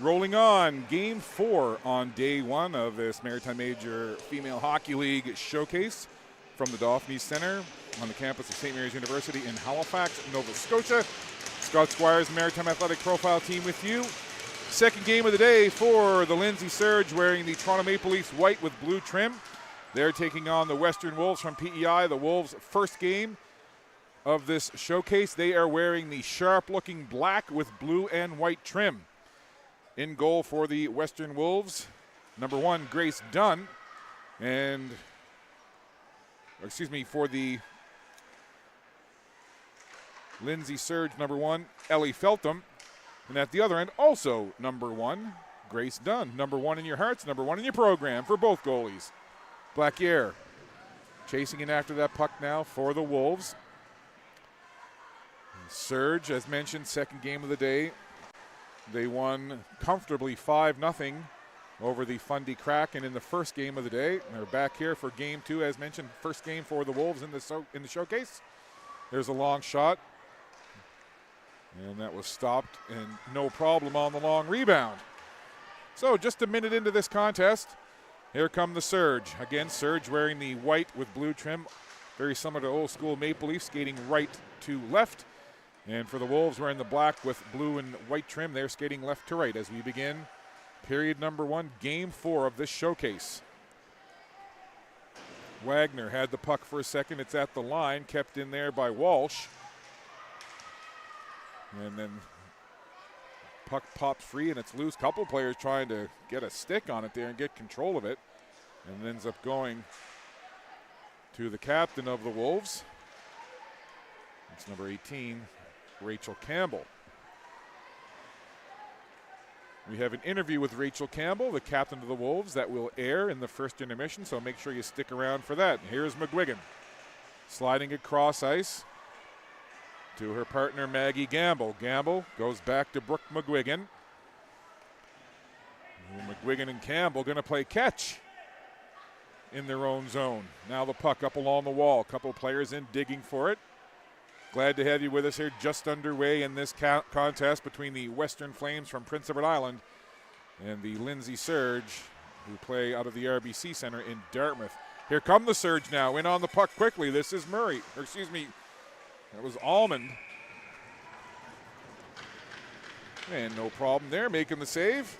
Rolling on, Game 4 on day 1 of this Maritime Major Female Hockey League showcase from the Dauphinee Center on the campus of St. Mary's University in Halifax, Nova Scotia. Scott Squires, Maritime Athletic Profile Team with you. Second game of the day for the Lindsay Surge, wearing the Toronto Maple Leafs white with blue trim. They're taking on the Western Wolves from PEI, the Wolves' first game of this showcase. They are wearing the sharp-looking black with blue and white trim. In goal for the Western Wolves, number 1, Grace Dunn, and, for the Lindsay Surge, number 1, Ellie Feltham. And at the other end, also number 1, Grace Dunn. Number 1 in your hearts, number 1 in your program for both goalies. Blackier chasing in after that puck now for the Wolves. Surge, as mentioned, second game of the day. They won comfortably 5-0 over the Fundy Kraken in the first game of the day. They're back here for game 2, as mentioned, first game for the Wolves in the showcase. There's a long shot, and that was stopped, and no problem on the long rebound. So just a minute into this contest, here come the Surge. Again, Surge wearing the white with blue trim, very similar to old school Maple Leafs, skating right to left. And for the Wolves, wearing the black with blue and white trim, they're skating left to right as we begin period number 1, game 4 of this showcase. Wagner had the puck for a second. It's at the line, kept in there by Walsh. And then puck pops free and it's loose. Couple players trying to get a stick on it there and get control of it. And it ends up going to the captain of the Wolves. It's number 18, Rachel Campbell. We have an interview with Rachel Campbell, the captain of the Wolves, that will air in the first intermission, so make sure you stick around for that. Here's McGuigan sliding across ice to her partner Maggie Gamble. Gamble goes back to Brooke McGuigan. McGuigan and Campbell going to play catch in their own zone. Now the puck up along the wall. A couple players in digging for it. Glad to have you with us here, just underway in this contest between the Western Flames from Prince Edward Island and the Lindsay Surge, who play out of the RBC Center in Dartmouth. Here come the Surge now, in on the puck quickly. This is Murray, that was Almond. And no problem there, making the save.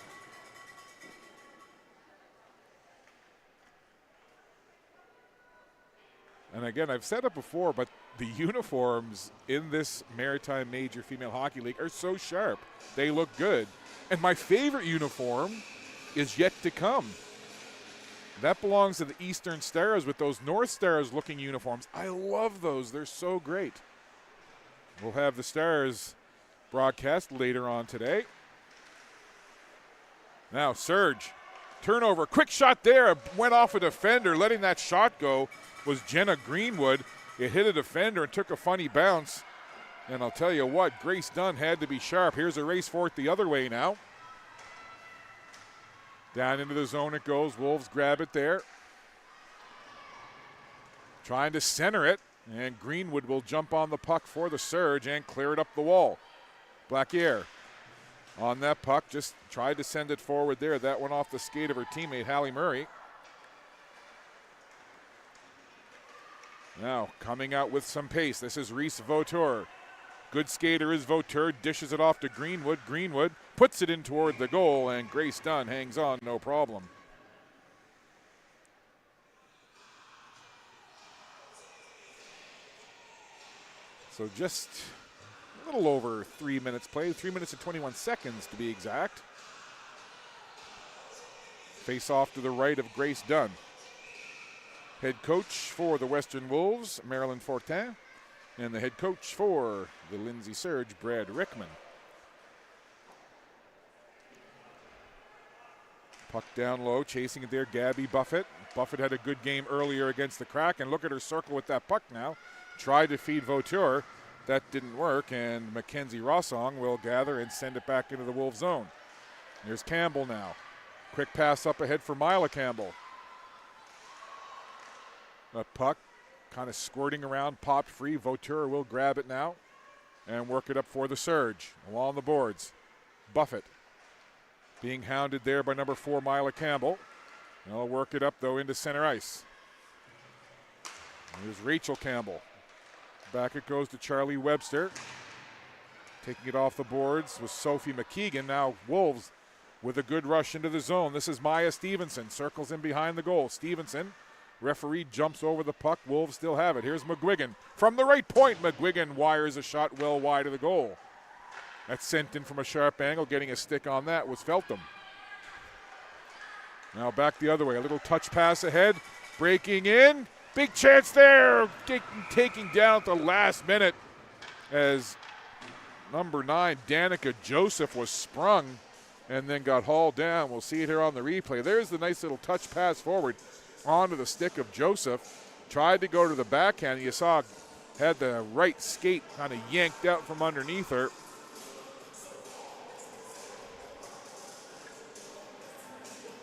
And again, I've said it before, but the uniforms in this Maritime Major Female Hockey League are so sharp. They look good. And my favorite uniform is yet to come. That belongs to the Eastern Stars with those North Stars looking uniforms. I love those. They're so great. We'll have the Stars broadcast later on today. Now Surge. Turnover. Quick shot there. Went off a defender. Letting that shot go was Jenna Greenwood. It hit a defender and took a funny bounce. And I'll tell you what, Grace Dunn had to be sharp. Here's a race for it the other way now. Down into the zone it goes. Wolves grab it there. Trying to center it. And Greenwood will jump on the puck for the Surge and clear it up the wall. Blackier on that puck. Just tried to send it forward there. That went off the skate of her teammate, Hallie Murray. Now coming out with some pace. This is Reese Vautour. Good skater is Vautour. Dishes it off to Greenwood. Greenwood puts it in toward the goal, and Grace Dunn hangs on, no problem. So just a little over 3 minutes played. 3 minutes and 21 seconds to be exact. Face off to the right of Grace Dunn. Head coach for the Western Wolves, Marilyn Fortin, and the head coach for the Lindsay Surge, Brad Rickman. Puck down low, chasing it there, Gabby Buffett. Buffett had a good game earlier against the Kraken. Look at her circle with that puck now. Tried to feed Vautour. That didn't work, and Mackenzie Rossong will gather and send it back into the Wolves zone. Here's Campbell now. Quick pass up ahead for Mila Campbell. That puck kind of squirting around, popped free. Vautour will grab it now and work it up for the Surge along the boards. Buffett being hounded there by number 4, Mila Campbell. They'll work it up, though, into center ice. Here's Rachel Campbell. Back it goes to Charlie Webster. Taking it off the boards was Sophie McKeegan. Now Wolves with a good rush into the zone. This is Maya Stevenson. Circles in behind the goal. Stevenson, referee jumps over the puck. Wolves still have it. Here's McGuigan. From the right point, McGuigan wires a shot well wide of the goal. That's sent in from a sharp angle. Getting a stick on that was Feltham. Now back the other way. A little touch pass ahead. Breaking in. Big chance there. Taking down at the last minute as number 9, Danica Joseph, was sprung and then got hauled down. We'll see it here on the replay. There's the nice little touch pass forward onto the stick of Joseph. Tried to go to the backhand. You saw had the right skate kind of yanked out from underneath her.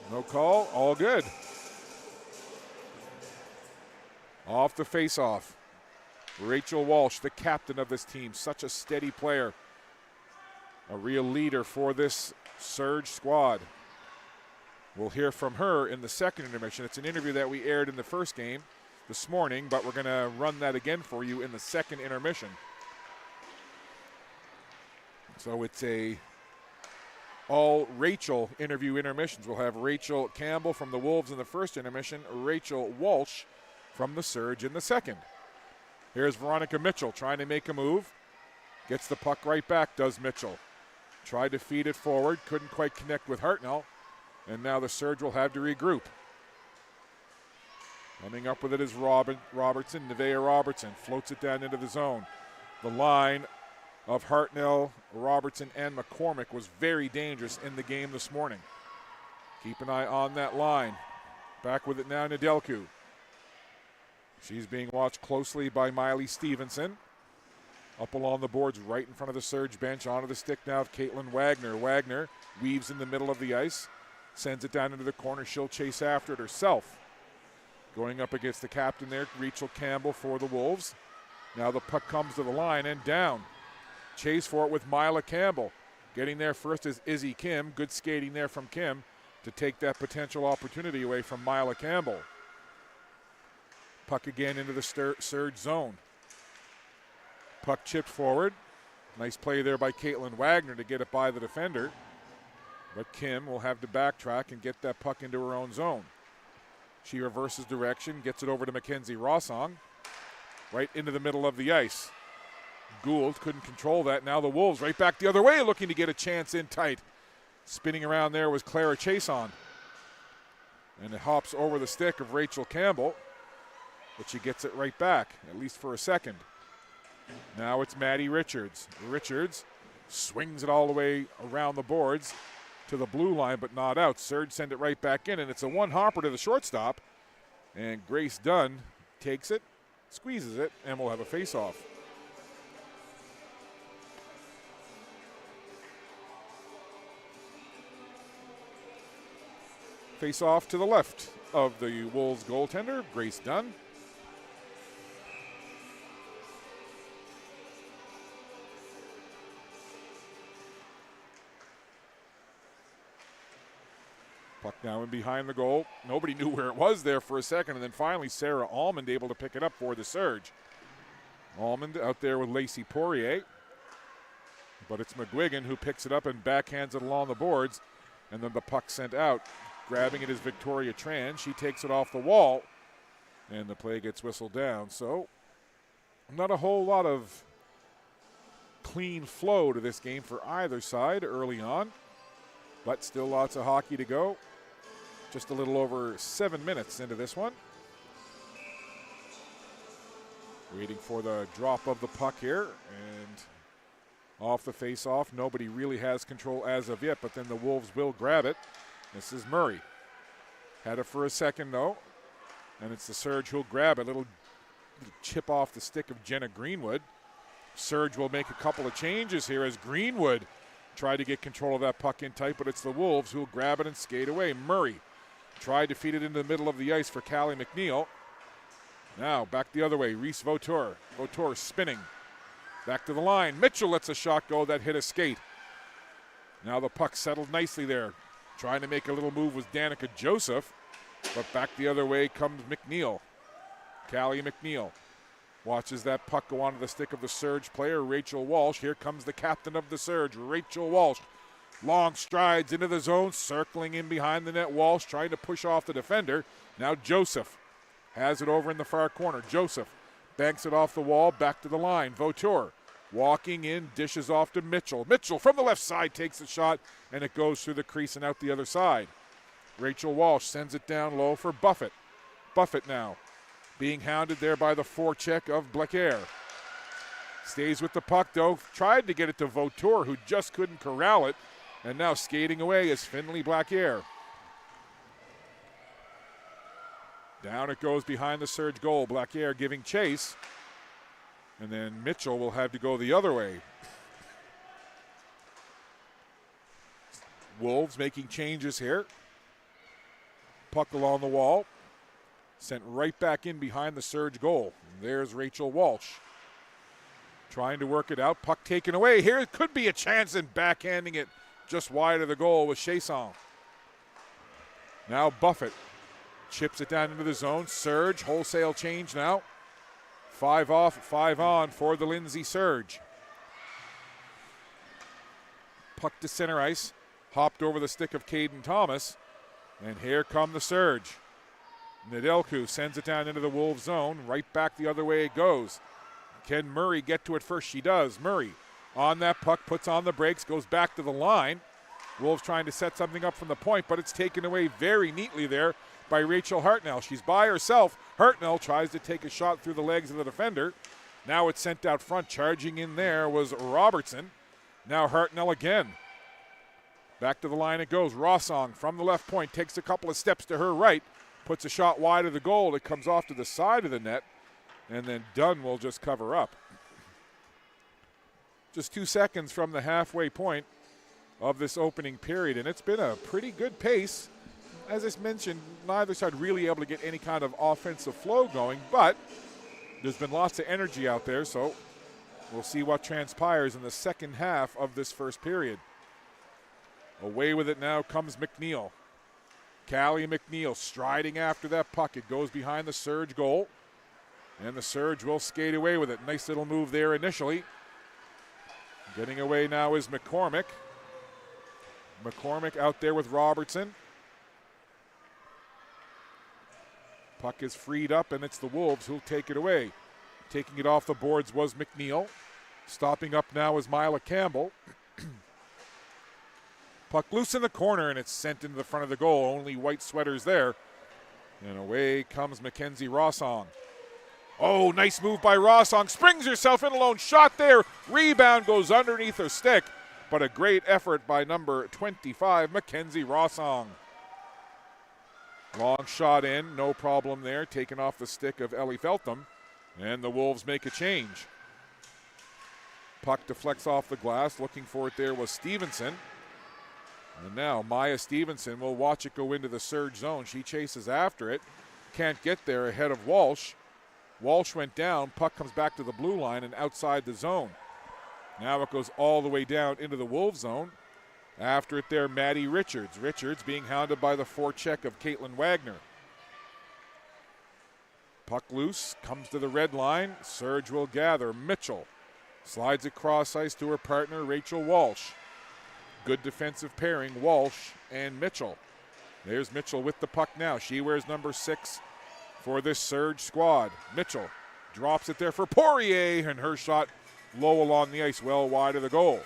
No call, all good. Off the face-off. Rachel Walsh, the captain of this team, such a steady player. A real leader for this Surge squad. We'll hear from her in the second intermission. It's an interview that we aired in the first game this morning, but we're going to run that again for you in the second intermission. So it's a all Rachel interview intermissions. We'll have Rachel Campbell from the Wolves in the first intermission, Rachel Walsh from the Surge in the second. Here's Veronica Mitchell trying to make a move. Gets the puck right back, does Mitchell. Tried to feed it forward, couldn't quite connect with Hartnell, and now the Surge will have to regroup. Coming up with it is Robertson, Nevaeh Robertson, floats it down into the zone. The line of Hartnell, Robertson, and McCormick was very dangerous in the game this morning. Keep an eye on that line. Back with it now, Nedelku. She's being watched closely by Miley Stevenson. Up along the boards right in front of the Surge bench. Onto the stick now of Caitlin Wagner. Wagner weaves in the middle of the ice. Sends it down into the corner. She'll chase after it herself. Going up against the captain there, Rachel Campbell for the Wolves. Now the puck comes to the line and down. Chase for it with Mila Campbell. Getting there first is Izzy Kim. Good skating there from Kim to take that potential opportunity away from Mila Campbell. Puck again into the Surge zone. Puck chipped forward. Nice play there by Caitlin Wagner to get it by the defender. But Kim will have to backtrack and get that puck into her own zone. She reverses direction, gets it over to Mackenzie Rossong. Right into the middle of the ice. Gould couldn't control that. Now the Wolves right back the other way, looking to get a chance in tight. Spinning around there was Clara Chason. And it hops over the stick of Rachel Campbell, but she gets it right back, at least for a second. Now it's Maddie Richards. Richards swings it all the way around the boards to the blue line, but not out. Surge send it right back in, and it's a one-hopper to the shortstop. And Grace Dunn takes it, squeezes it, and we'll have a face-off. Face-off to the left of the Wolves goaltender, Grace Dunn. Puck now in behind the goal. Nobody knew where it was there for a second, and then finally Sarah Almond able to pick it up for the Surge. Almond out there with Lacey Poirier. But it's McGuigan who picks it up and backhands it along the boards, and then the puck sent out. Grabbing it is Victoria Tran. She takes it off the wall, and the play gets whistled down. So not a whole lot of clean flow to this game for either side early on, but still lots of hockey to go. Just a little over 7 minutes into this one. Waiting for the drop of the puck here, and off the face-off. Nobody really has control as of yet, but then the Wolves will grab it. This is Murray. Had it for a second, though, and it's the Surge who'll grab it. Little chip off the stick of Jenna Greenwood. Surge will make a couple of changes here as Greenwood tried to get control of that puck in tight, but it's the Wolves who'll grab it and skate away. Murray tried to feed it into the middle of the ice for Callie McNeil. Now back the other way, Reese Vautour. Vautour spinning. Back to the line. Mitchell lets a shot go that hit a skate. Now the puck settled nicely there. Trying to make a little move was Danica Joseph, but back the other way comes McNeil. Callie McNeil watches that puck go onto the stick of the Surge player, Rachel Walsh. Here comes the captain of the Surge, Rachel Walsh. Long strides into the zone, circling in behind the net. Walsh trying to push off the defender. Now Joseph has it over in the far corner. Joseph banks it off the wall, back to the line. Vautour walking in, dishes off to Mitchell. Mitchell from the left side takes the shot, and it goes through the crease and out the other side. Rachel Walsh sends it down low for Buffett. Buffett now being hounded there by the forecheck of Blaquer. Stays with the puck, though. Tried to get it to Vautour, who just couldn't corral it. And now skating away is Finley Blaquer. Down it goes behind the Surge goal. Blaquer giving chase. And then Mitchell will have to go the other way. Wolves making changes here. Puck along the wall. Sent right back in behind the Surge goal. And there's Rachel Walsh. Trying to work it out. Puck taken away. Here it could be a chance in backhanding it just wide of the goal with Chasson. Now Buffett chips it down into the zone. Surge, wholesale change now. 5 off, 5 on for the Lindsay Surge. Puck to center ice. Hopped over the stick of Caden Thomas. And here come the Surge. Nedelku sends it down into the Wolves zone. Right back the other way it goes. Can Murray get to it first? She does. Murray on that puck, puts on the brakes, goes back to the line. Wolves trying to set something up from the point, but it's taken away very neatly there by Rachel Hartnell. She's by herself. Hartnell tries to take a shot through the legs of the defender. Now it's sent out front. Charging in there was Robertson. Now Hartnell again. Back to the line it goes. Rossong from the left point takes a couple of steps to her right. Puts a shot wide of the goal. It comes off to the side of the net. And then Dunn will just cover up. Just 2 seconds from the halfway point of this opening period. And it's been a pretty good pace. As I mentioned, neither side really able to get any kind of offensive flow going. But there's been lots of energy out there. So we'll see what transpires in the second half of this first period. Away with it now comes McNeil. Callie McNeil striding after that puck. It goes behind the Surge goal. And the Surge will skate away with it. Nice little move there initially. Getting away now is McCormick. McCormick out there with Robertson. Puck is freed up, and it's the Wolves who'll take it away. Taking it off the boards was McNeil. Stopping up now is Mila Campbell. Puck loose in the corner, and it's sent into the front of the goal. Only white sweaters there. And away comes Mackenzie Rossong. Oh, nice move by Rossong. Springs herself in alone. Shot there. Rebound goes underneath her stick. But a great effort by number 25, Mackenzie Rossong. Long shot in. No problem there. Taken off the stick of Ellie Feltham. And the Wolves make a change. Puck deflects off the glass. Looking for it there was Stevenson. And now Maya Stevenson will watch it go into the Surge zone. She chases after it. Can't get there ahead of Walsh. Walsh went down. Puck comes back to the blue line and outside the zone. Now it goes all the way down into the Wolves zone. After it there, Maddie Richards. Richards being hounded by the forecheck of Caitlin Wagner. Puck loose. Comes to the red line. Surge will gather. Mitchell slides across ice to her partner, Rachel Walsh. Good defensive pairing, Walsh and Mitchell. There's Mitchell with the puck now. She wears number 6 for this Surge squad. Mitchell drops it there for Poirier, and her shot low along the ice, well wide of the goal.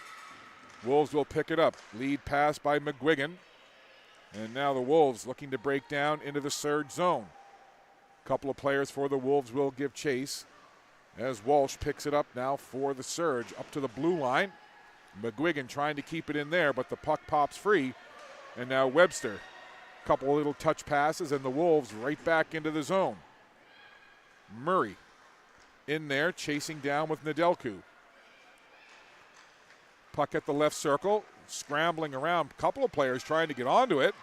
Wolves will pick it up. Lead pass by McGuigan. And now the Wolves looking to break down into the Surge zone. A couple of players for the Wolves will give chase as Walsh picks it up now for the Surge. Up to the blue line. McGuigan trying to keep it in there, but the puck pops free. And now Webster. Couple of little touch passes, and the Wolves right back into the zone. Murray in there, chasing down with Nedelku. Puck at the left circle, scrambling around. Couple of players trying to get onto it.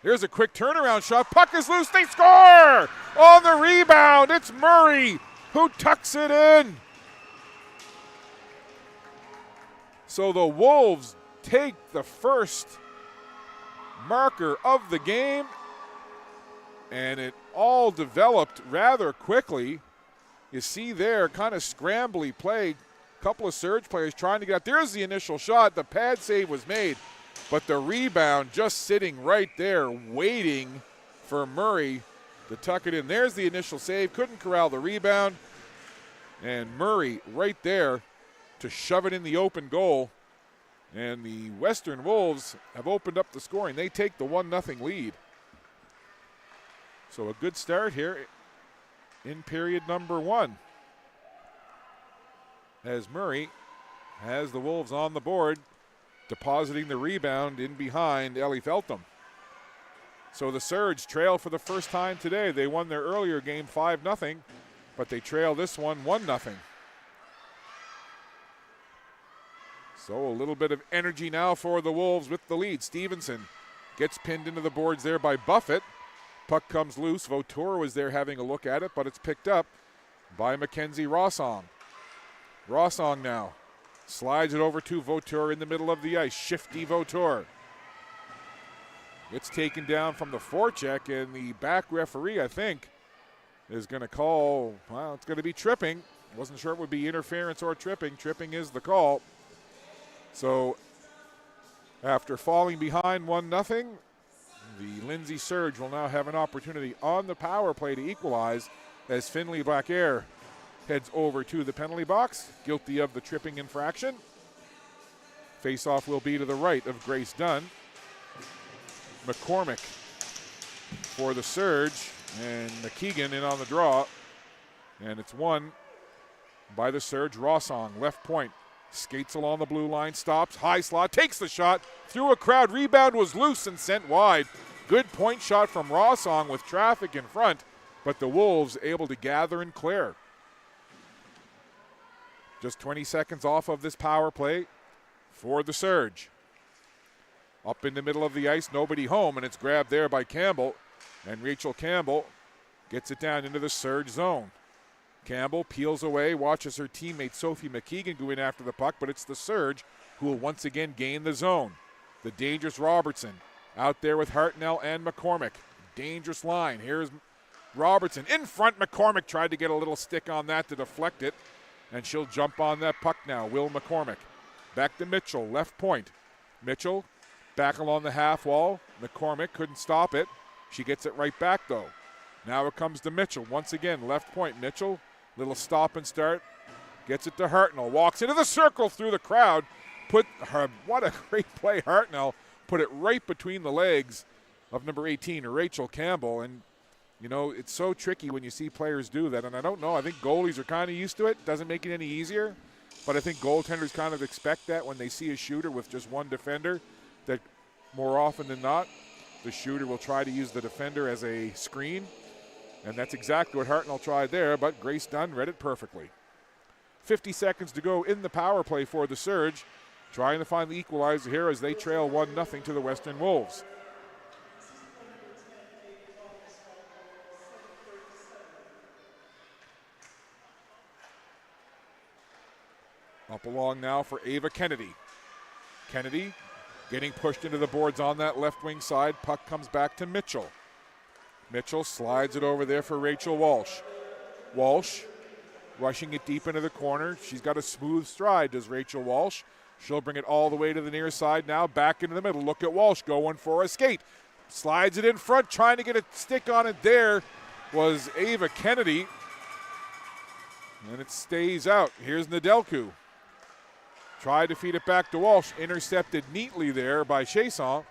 Here's a quick turnaround shot. Puck is loose. They score! On the rebound, it's Murray who tucks it in. So the Wolves take the first marker of the game. And it all developed rather quickly. You see there, kind of scrambly play. Couple of surge players trying to get out. There's the initial shot. The pad save was made, but the rebound just sitting right there waiting for Murray to tuck it in. There's the initial save. Couldn't corral the rebound. And Murray right there to shove it in the open goal. And the Western Wolves have opened up the scoring. They take the 1-0 lead. So a good start here in period number 1. As Murray has the Wolves on the board, depositing the rebound in behind Ellie Feltham. So the Surge trail for the first time today. They won their earlier game 5-0, but they trail this one 1-0. So a little bit of energy now for the Wolves with the lead. Stevenson gets pinned into the boards there by Buffett. Puck comes loose. Vautour was there having a look at it, but it's picked up by Mackenzie Rossong. Rossong now slides it over to Vautour in the middle of the ice. Shifty Vautour. It's taken down from the forecheck, and the back referee, I think, is going to call, well, it's going to be tripping. Wasn't sure it would be interference or tripping. Tripping is the call. So after falling behind 1-0, the Lindsay Surge will now have an opportunity on the power play to equalize as Finley Blackare heads over to the penalty box, guilty of the tripping infraction. Face-off will be to the right of Grace Dunn. McCormick for the Surge, and McKeegan in on the draw. And it's won by the Surge. Rossong, left point, skates along the blue line, stops, high slot, takes the shot, through a crowd, rebound was loose and sent wide. Good point shot from Rossong with traffic in front, but the Wolves able to gather and clear. Just 20 seconds off of this power play for the Surge. Up in the middle of the ice, nobody home, and it's grabbed there by Campbell. And Rachel Campbell gets it down into the Surge zone. Campbell peels away, watches her teammate Sophie McKeegan go in after the puck, but it's the Surge who will once again gain the zone. The dangerous Robertson out there with Hartnell and McCormick. Dangerous line. Here's Robertson in front. McCormick tried to get a little stick on that to deflect it, and she'll jump on that puck now. Will McCormick. Back to Mitchell, left point. Mitchell back along the half wall. McCormick couldn't stop it. She gets it right back though. Now it comes to Mitchell. Once again, left point. Mitchell, little stop and start. Gets it to Hartnell. Walks into the circle through the crowd. What a great play, Hartnell. Put it right between the legs of number 18, Rachel Campbell. And, you know, it's so tricky when you see players do that. And I don't know. I think goalies are kind of used to it. Doesn't make it any easier. But I think goaltenders kind of expect that when they see a shooter with just one defender, that more often than not, the shooter will try to use the defender as a screen. And that's exactly what Hartnell tried there, but Grace Dunn read it perfectly. 50 seconds to go in the power play for the Surge, trying to find the equalizer here as they trail 1-0 to the Western Wolves. Up along now for Ava Kennedy. Kennedy getting pushed into the boards on that left wing side. Puck comes back to Mitchell. Mitchell slides it over there for Rachel Walsh. Walsh rushing it deep into the corner. She's got a smooth stride, does Rachel Walsh. She'll bring it all the way to the near side now, back into the middle. Look at Walsh going for a skate. Slides it in front, trying to get a stick on it there was Ava Kennedy. And it stays out. Here's Nedelku. Tried to feed it back to Walsh. Intercepted neatly there by Chasson.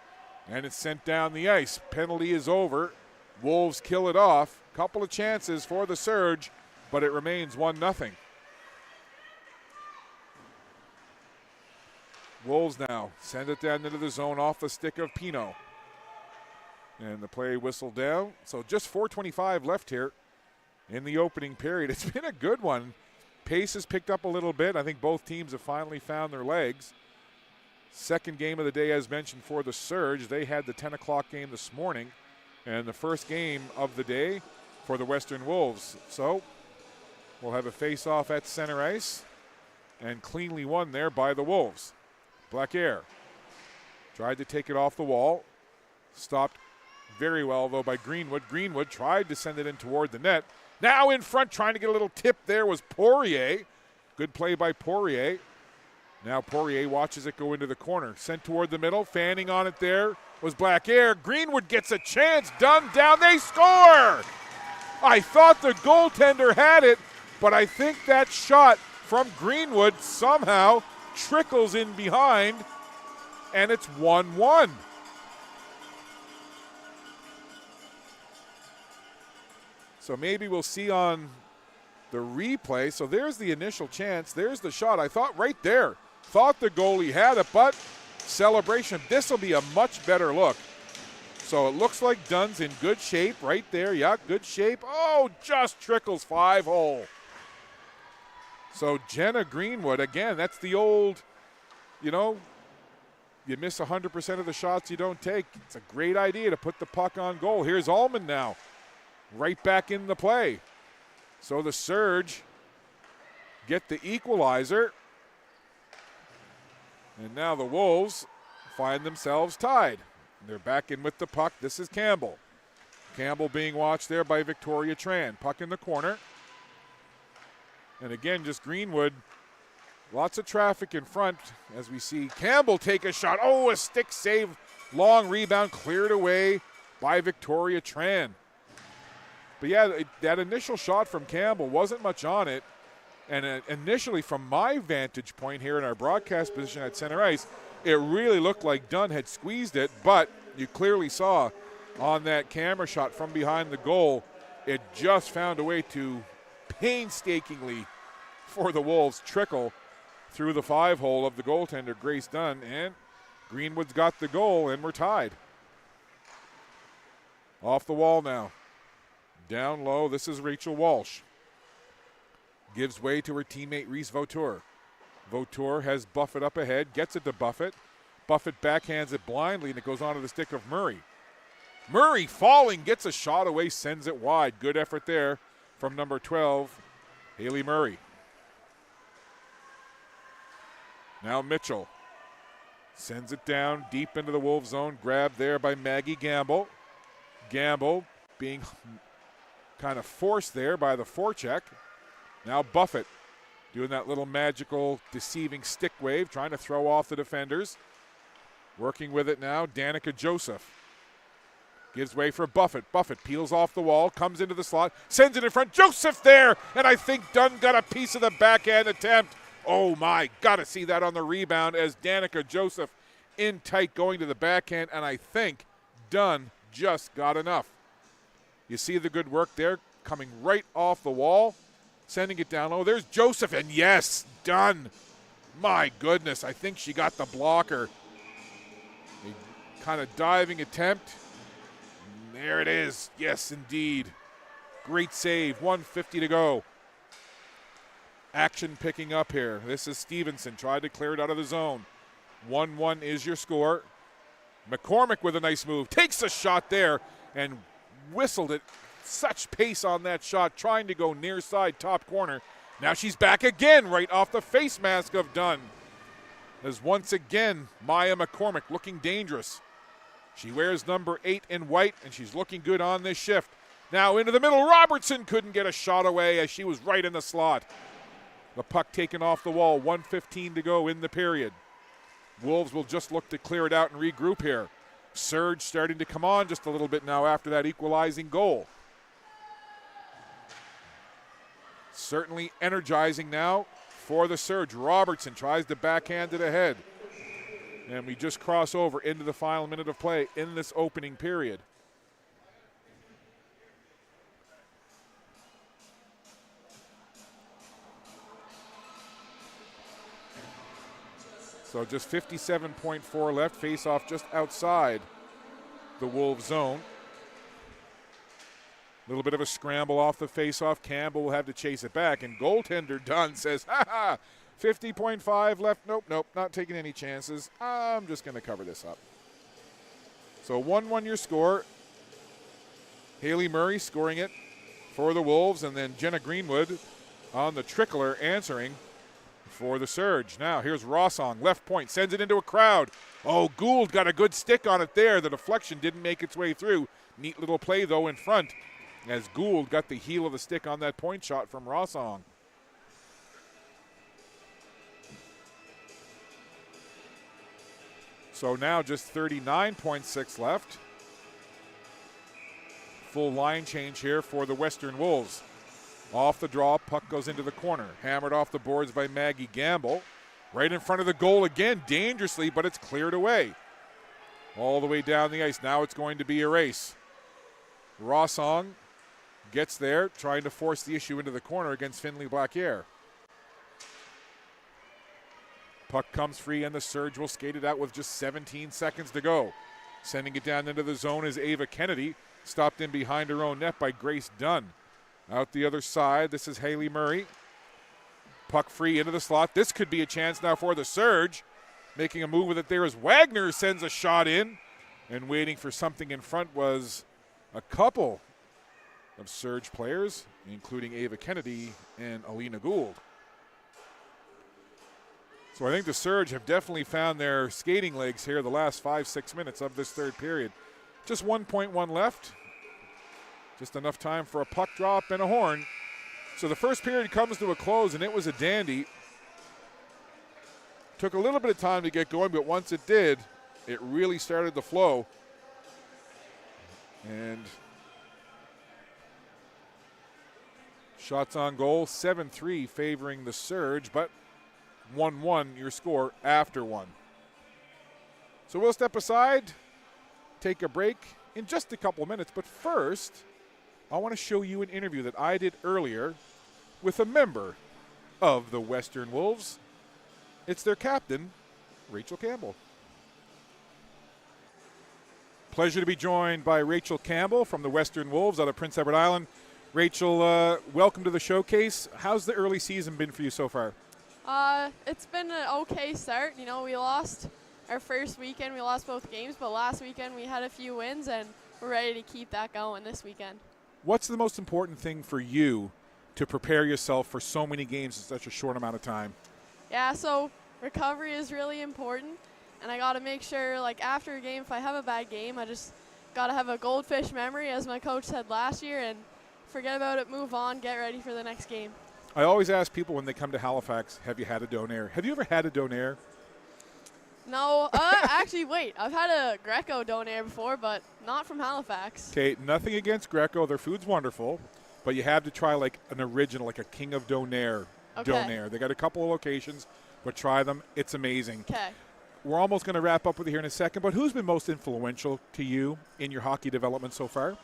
And it's sent down the ice. Penalty is over. Wolves kill it off. Couple of chances for the Surge, but it remains 1-0. Wolves now send it down into the zone off the stick of Pino. And the play whistled down. So just 4:25 left here in the opening period. It's been a good one. Pace has picked up a little bit. I think both teams have finally found their legs. Second game of the day, as mentioned, for the Surge. They had the 10 o'clock game this morning. And the first game of the day for the Western Wolves. So we'll have a face-off at center ice and cleanly won there by the Wolves. Blackare tried to take it off the wall. Stopped very well, though, by Greenwood. Greenwood tried to send it in toward the net. Now in front, trying to get a little tip there was Poirier. Good play by Poirier. Now Poirier watches it go into the corner. Sent toward the middle. Fanning on it there was Black-Air. Greenwood gets a chance. Dunn down. They score! I thought the goaltender had it, but I think that shot from Greenwood somehow trickles in behind, and it's 1-1. So maybe we'll see on the replay. So there's the initial chance. There's the shot. I thought right there. Thought the goalie had it, but celebration. This will be a much better look. So it looks like Dunn's in good shape right there. Yeah, good shape. Oh, just trickles 5-hole. So Jenna Greenwood, again, that's the old, you miss 100% of the shots you don't take. It's a great idea to put the puck on goal. Here's Ullman now, right back in the play. So the Surge get the equalizer. And now the Wolves find themselves tied. They're back in with the puck. This is Campbell. Campbell being watched there by Victoria Tran. Puck in the corner. And again, just Greenwood. Lots of traffic in front as we see Campbell take a shot. Oh, a stick save. Long rebound cleared away by Victoria Tran. But yeah, that initial shot from Campbell wasn't much on it. And initially, from my vantage point here in our broadcast position at center ice, it really looked like Dunn had squeezed it, but you clearly saw on that camera shot from behind the goal, it just found a way to painstakingly, for the Wolves, trickle through the 5-hole of the goaltender, Grace Dunn, and Greenwood's got the goal, and we're tied. Off the wall now. Down low, this is Rachel Walsh. Gives way to her teammate Reese Vautour. Vautour has Buffett up ahead, gets it to Buffett. Buffett backhands it blindly, and it goes onto the stick of Murray. Murray falling, gets a shot away, sends it wide. Good effort there from number 12, Haley Murray. Now Mitchell sends it down deep into the Wolves zone. Grabbed there by Maggie Gamble. Gamble being kind of forced there by the forecheck. Now Buffett doing that little magical deceiving stick wave, trying to throw off the defenders. Working with it now, Danica Joseph. Gives way for Buffett. Buffett peels off the wall, comes into the slot, sends it in front. Joseph there, and I think Dunn got a piece of the backhand attempt. Oh my, gotta see that on the rebound as Danica Joseph in tight going to the backhand, and I think Dunn just got enough. You see the good work there, coming right off the wall, sending it down low. There's Joseph, and yes, Dunn. My goodness, I think she got the blocker. A kind of diving attempt. There it is. Yes, indeed. Great save. 1:50 to go. Action picking up here. This is Stevenson. Tried to clear it out of the zone. 1-1 is your score. McCormick with a nice move. Takes a shot there and whistled it. Such pace on that shot. Trying to go near side top corner. Now she's back again right off the face mask of Dunn. As once again, Maya McCormick looking dangerous. She wears number 8 in white, and she's looking good on this shift. Now into the middle. Robertson couldn't get a shot away as she was right in the slot. The puck taken off the wall. 1:15 to go in the period. Wolves will just look to clear it out and regroup here. Surge starting to come on just a little bit now after that equalizing goal. Certainly energizing now for the Surge. Robertson tries to backhand it ahead. And we just cross over into the final minute of play in this opening period. So just 57.4 left. Face-off just outside the Wolves zone. A little bit of a scramble off the face-off. Campbell will have to chase it back. And goaltender Dunn says, ha-ha, 50.5 left. Nope, not taking any chances. I'm just going to cover this up. So 1-1 your score. Haley Murray scoring it for the Wolves. And then Jenna Greenwood on the trickler answering for the Surge. Now here's Rossong, left point, sends it into a crowd. Oh, Gould got a good stick on it there. The deflection didn't make its way through. Neat little play, though, in front as Gould got the heel of the stick on that point shot from Rossong. So now just 39.6 left. Full line change here for the Western Wolves. Off the draw, puck goes into the corner. Hammered off the boards by Maggie Gamble. Right in front of the goal again, dangerously, but it's cleared away. All the way down the ice. Now it's going to be a race. Rossong gets there, trying to force the issue into the corner against Finley Blackare. Puck comes free, and the Surge will skate it out with just 17 seconds to go. Sending it down into the zone is Ava Kennedy, stopped in behind her own net by Grace Dunn. Out the other side, this is Haley Murray. Puck free into the slot. This could be a chance now for the Surge. Making a move with it there as Wagner sends a shot in. And waiting for something in front was a couple of Surge players, including Ava Kennedy and Alina Gould. So I think the Surge have definitely found their skating legs here the last 5-6 minutes of this third period. Just 1.1 left. Just enough time for a puck drop and a horn. So the first period comes to a close, and it was a dandy. Took a little bit of time to get going, but once it did, it really started to flow. And shots on goal, 7-3 favoring the Surge, but 1-1 your score after one. So we'll step aside, take a break in just a couple minutes, but first, I want to show you an interview that I did earlier with a member of the Western Wolves. It's their captain, Rachel Campbell. Pleasure to be joined by Rachel Campbell from the Western Wolves out of Prince Edward Island. Rachel, welcome to the showcase. How's the early season been for you so far? It's been an okay start. You know, we lost our first weekend. We lost both games, but last weekend we had a few wins, and we're ready to keep that going this weekend. What's the most important thing for you to prepare yourself for so many games in such a short amount of time? Yeah, so recovery is really important, and I got to make sure, like, after a game, if I have a bad game, I just got to have a goldfish memory, as my coach said last year, and forget about it, move on, get ready for the next game. I always ask people when they come to Halifax, have you had a donair? Have you ever had a donair? No, actually, wait. I've had a Greco donair before, but not from Halifax. Okay, nothing against Greco. Their food's wonderful, but you have to try like an original, like a King of Donair donair. They got a couple of locations, but try them. It's amazing. Okay. We're almost going to wrap up with you here in a second, but who's been most influential to you in your hockey development so far?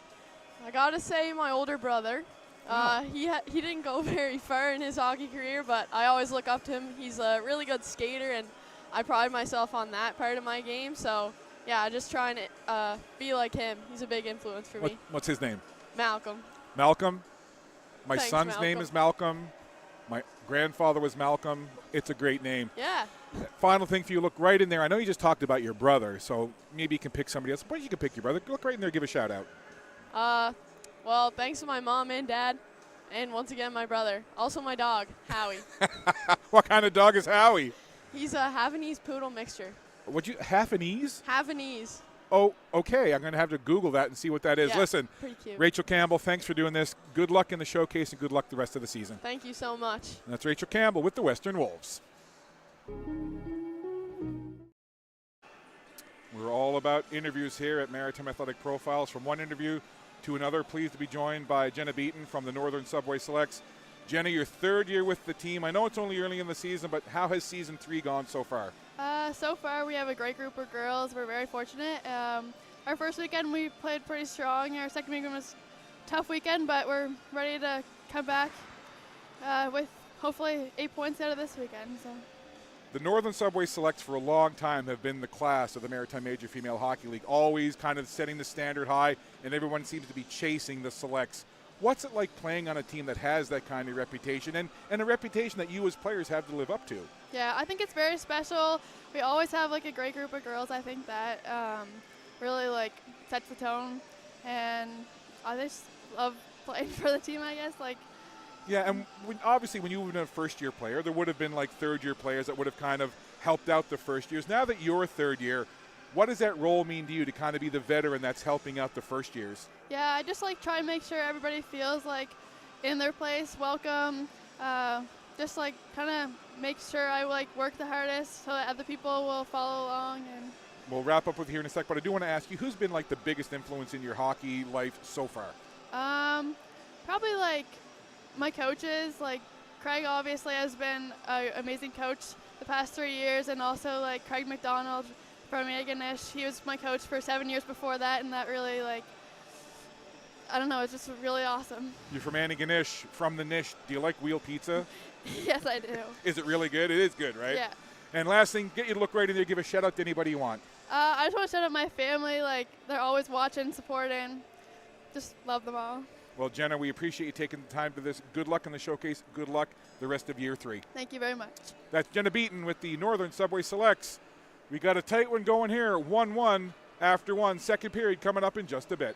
I got to say my older brother. He didn't go very far in his hockey career, but I always look up to him. He's a really good skater, and I pride myself on that part of my game. So, yeah, just trying to be like him. He's a big influence for me. What's his name? Malcolm. Malcolm? My Thanks, son's Malcolm. name is Malcolm. My grandfather was Malcolm. It's a great name. Yeah. Final thing for you, look right in there. I know you just talked about your brother, so maybe you can pick somebody else. But you can pick your brother. Look right in there, give a shout out. Well, thanks to my mom and dad, and once again, my brother. Also my dog, Howie. What kind of dog is Howie? He's a Havanese poodle mixture. Havanese? Havanese. Oh, okay. I'm going to have to Google that and see what that is. Yeah, listen, pretty cute. Rachel Campbell, thanks for doing this. Good luck in the showcase and good luck the rest of the season. Thank you so much. And that's Rachel Campbell with the Western Wolves. We're all about interviews here at Maritime Athletic Profiles. From one interview to another, pleased to be joined by Jenna Beaton from the Northern Subway Selects. Jenna, your third year with the team. I know it's only early in the season, but how has season 3 gone so far? So far, we have a great group of girls. We're very fortunate. Our first weekend, we played pretty strong. Our second weekend was a tough weekend, but we're ready to come back with hopefully 8 points out of this weekend. So. The Northern Subway Selects for a long time have been the class of the Maritime Major Female Hockey League, always kind of setting the standard high, and everyone seems to be chasing the Selects. What's it like playing on a team that has that kind of reputation and a reputation that you as players have to live up to? Yeah, I think it's very special. We always have like a great group of girls. I think that really like sets the tone, and I just love playing for the team, I guess. Like, Yeah, and obviously when you would have been a first-year player, there would have been like third-year players that would have kind of helped out the first years. Now that you're a third year, what does that role mean to you to kind of be the veteran that's helping out the first years? Yeah, I just like try and make sure everybody feels like in their place, welcome. Just like kind of make sure I like work the hardest so that other people will follow along. And we'll wrap up with you here in a sec, but I do want to ask you, who's been like the biggest influence in your hockey life so far? Probably like my coaches. Like Craig obviously has been an amazing coach the past 3 years, and also like Craig McDonald from Ganish. He was my coach for 7 years before that, and that really like, I don't know, it's just really awesome. You're from Ganish, from the Nish. Do you like wheel pizza? Yes, I do. Is it really good? It is good, right? Yeah. And last thing, get you to look right in there, give a shout out to anybody you want. I just want to shout out my family. Like, they're always watching, supporting. Just love them all. Well, Jenna, we appreciate you taking the time to this. Good luck in the showcase. Good luck the rest of year 3. Thank you very much. That's Jenna Beaton with the Northern Subway Selects. We got a tight one going here, 1-1 after 1. Second period coming up in just a bit.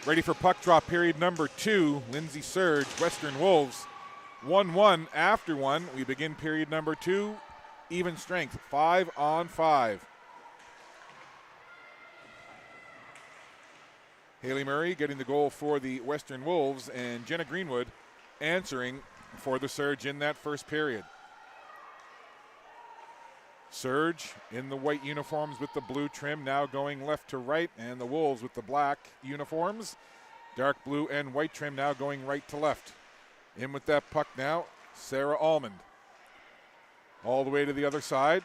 Ready for puck drop period number 2. Lindsay Surge, Western Wolves. 1-1 after 1. We begin period number 2. Even strength, 5-on-5. Haley Murray getting the goal for the Western Wolves, and Jenna Greenwood answering for the Surge in that first period. Surge in the white uniforms with the blue trim, now going left to right, and the Wolves with the black uniforms, dark blue and white trim, now going right to left. In with that puck now, Sarah Almond. All the way to the other side.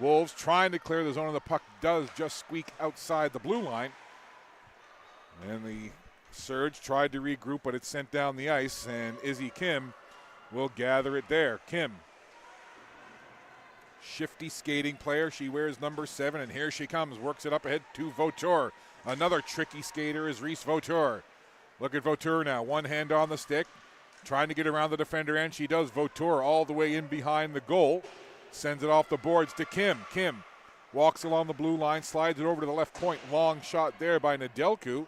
Wolves trying to clear the zone, and the puck does just squeak outside the blue line. And the Surge tried to regroup, but it's sent down the ice, and Izzy Kim will gather it there. Kim, shifty skating player. She wears number 7, and here she comes. Works it up ahead to Vautour. Another tricky skater is Reese Vautour. Look at Vautour now. One hand on the stick. Trying to get around the defender, and she does. Vautour all the way in behind the goal. Sends it off the boards to Kim. Kim walks along the blue line, slides it over to the left point. Long shot there by Nedelku.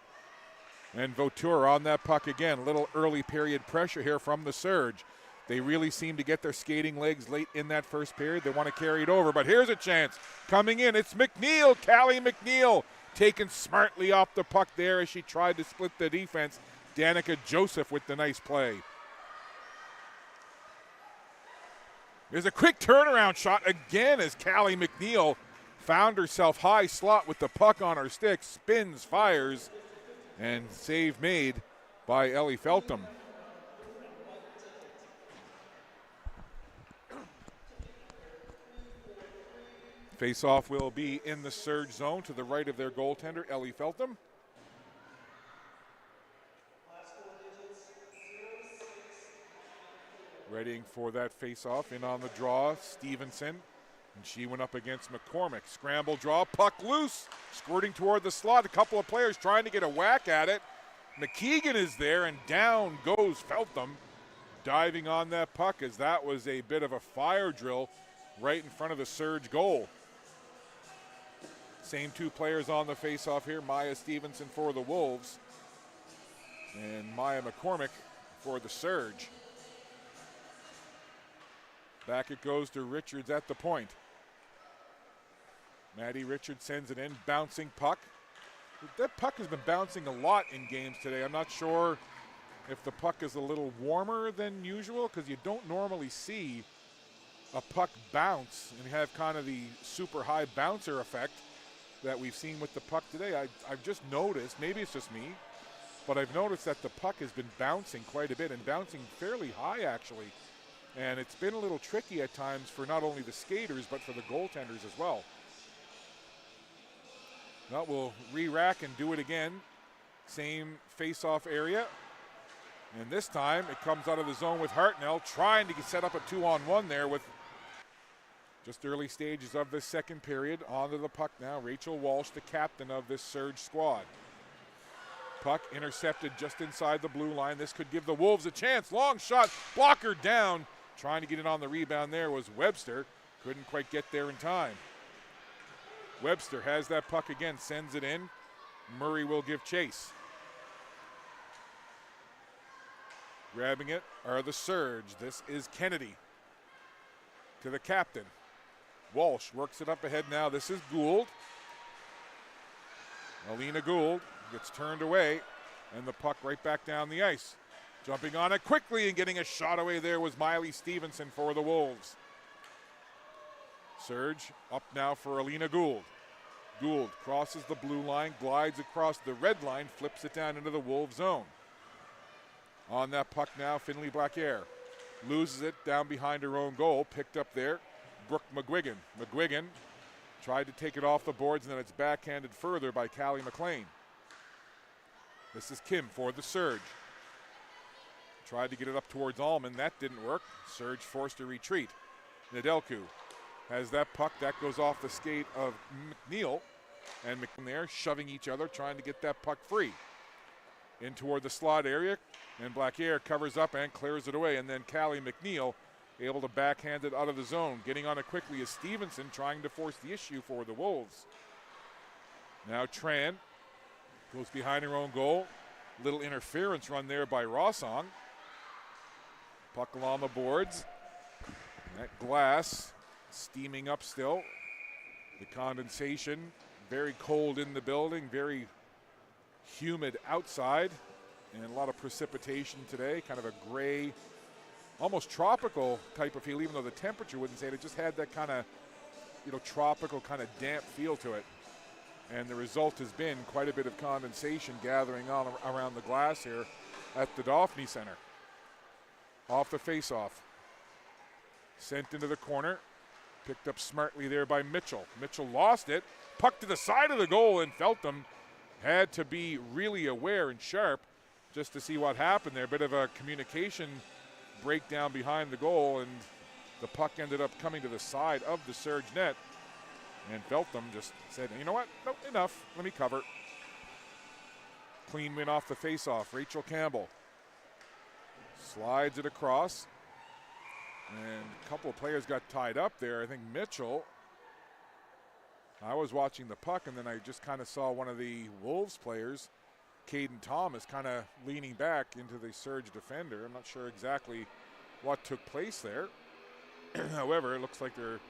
And Vautour on that puck again. Little early period pressure here from the Surge. They really seem to get their skating legs late in that first period. They want to carry it over, but here's a chance. Coming in, it's McNeil, Callie McNeil, taken smartly off the puck there as she tried to split the defense. Danica Joseph with the nice play. There's a quick turnaround shot again as Callie McNeil found herself high slot with the puck on her stick, spins, fires, and save made by Ellie Feltham. Face-off will be in the Surge zone to the right of their goaltender, Ellie Feltham. Readying for that face-off. In on the draw, Stevenson. And she went up against McCormick. Scramble draw, puck loose. Squirting toward the slot. A couple of players trying to get a whack at it. McKeegan is there, and down goes Feltham. Diving on that puck, as that was a bit of a fire drill right in front of the Surge goal. Same two players on the face-off here. Maya Stevenson for the Wolves. And Maya McCormick for the Surge. Back it goes to Richards at the point. Maddie Richards sends it in, bouncing puck. That puck has been bouncing a lot in games today. I'm not sure if the puck is a little warmer than usual, because you don't normally see a puck bounce and have kind of the super high bouncer effect that we've seen with the puck today. I've just noticed, maybe it's just me, but I've noticed that the puck has been bouncing quite a bit, and bouncing fairly high actually. And it's been a little tricky at times for not only the skaters, but for the goaltenders as well. Now we'll re-rack and do it again. Same face-off area. And this time it comes out of the zone with Hartnell, trying to set up a 2-on-1 there with just early stages of this second period. Onto the puck now, Rachel Walsh, the captain of this Surge squad. Puck intercepted just inside the blue line. This could give the Wolves a chance. Long shot, blocker down. Trying to get it on the rebound there was Webster. Couldn't quite get there in time. Webster has that puck again, sends it in. Murray will give chase. Grabbing it are the Surge. This is Kennedy to the captain. Walsh works it up ahead now. This is Gould. Alina Gould gets turned away, and the puck right back down the ice. Jumping on it quickly and getting a shot away there was Miley Stevenson for the Wolves. Surge up now for Alina Gould. Gould crosses the blue line, glides across the red line, flips it down into the Wolves zone. On that puck now, Finley Blackare loses it down behind her own goal, picked up there, Brooke McGuigan. McGuigan tried to take it off the boards, and then it's backhanded further by Callie McLean. This is Kim for the Surge. Tried to get it up towards Allman. That didn't work. Surge forced a retreat. Nedelku has that puck. That goes off the skate of McNeil. And McNeil there shoving each other, trying to get that puck free. In toward the slot area. And Blackare covers up and clears it away. And then Callie McNeil able to backhand it out of the zone. Getting on it quickly is Stevenson, trying to force the issue for the Wolves. Now Tran goes behind her own goal. Little interference run there by Rossong. Puck along the boards. That glass steaming up still. The condensation very cold in the building, very humid outside, and a lot of precipitation today. Kind of a gray, almost tropical type of feel, even though the temperature wouldn't say it. It just had that kind of, tropical kind of damp feel to it. And the result has been quite a bit of condensation gathering on around the glass here at the Dauphinee Center. Off the face-off. Sent into the corner. Picked up smartly there by Mitchell. Mitchell lost it. Puck to the side of the goal, and Feltham had to be really aware and sharp just to see what happened there. Bit of a communication breakdown behind the goal, and the puck ended up coming to the side of the Surge net. And Feltham just said, you know what? Nope, enough. Let me cover. Clean win off the face-off. Rachel Campbell slides it across. And a couple of players got tied up there. I think Mitchell. I was watching the puck, and then I just kind of saw one of the Wolves players, Caden Thomas, kind of leaning back into the Surge defender. I'm not sure exactly what took place there. However, it looks like there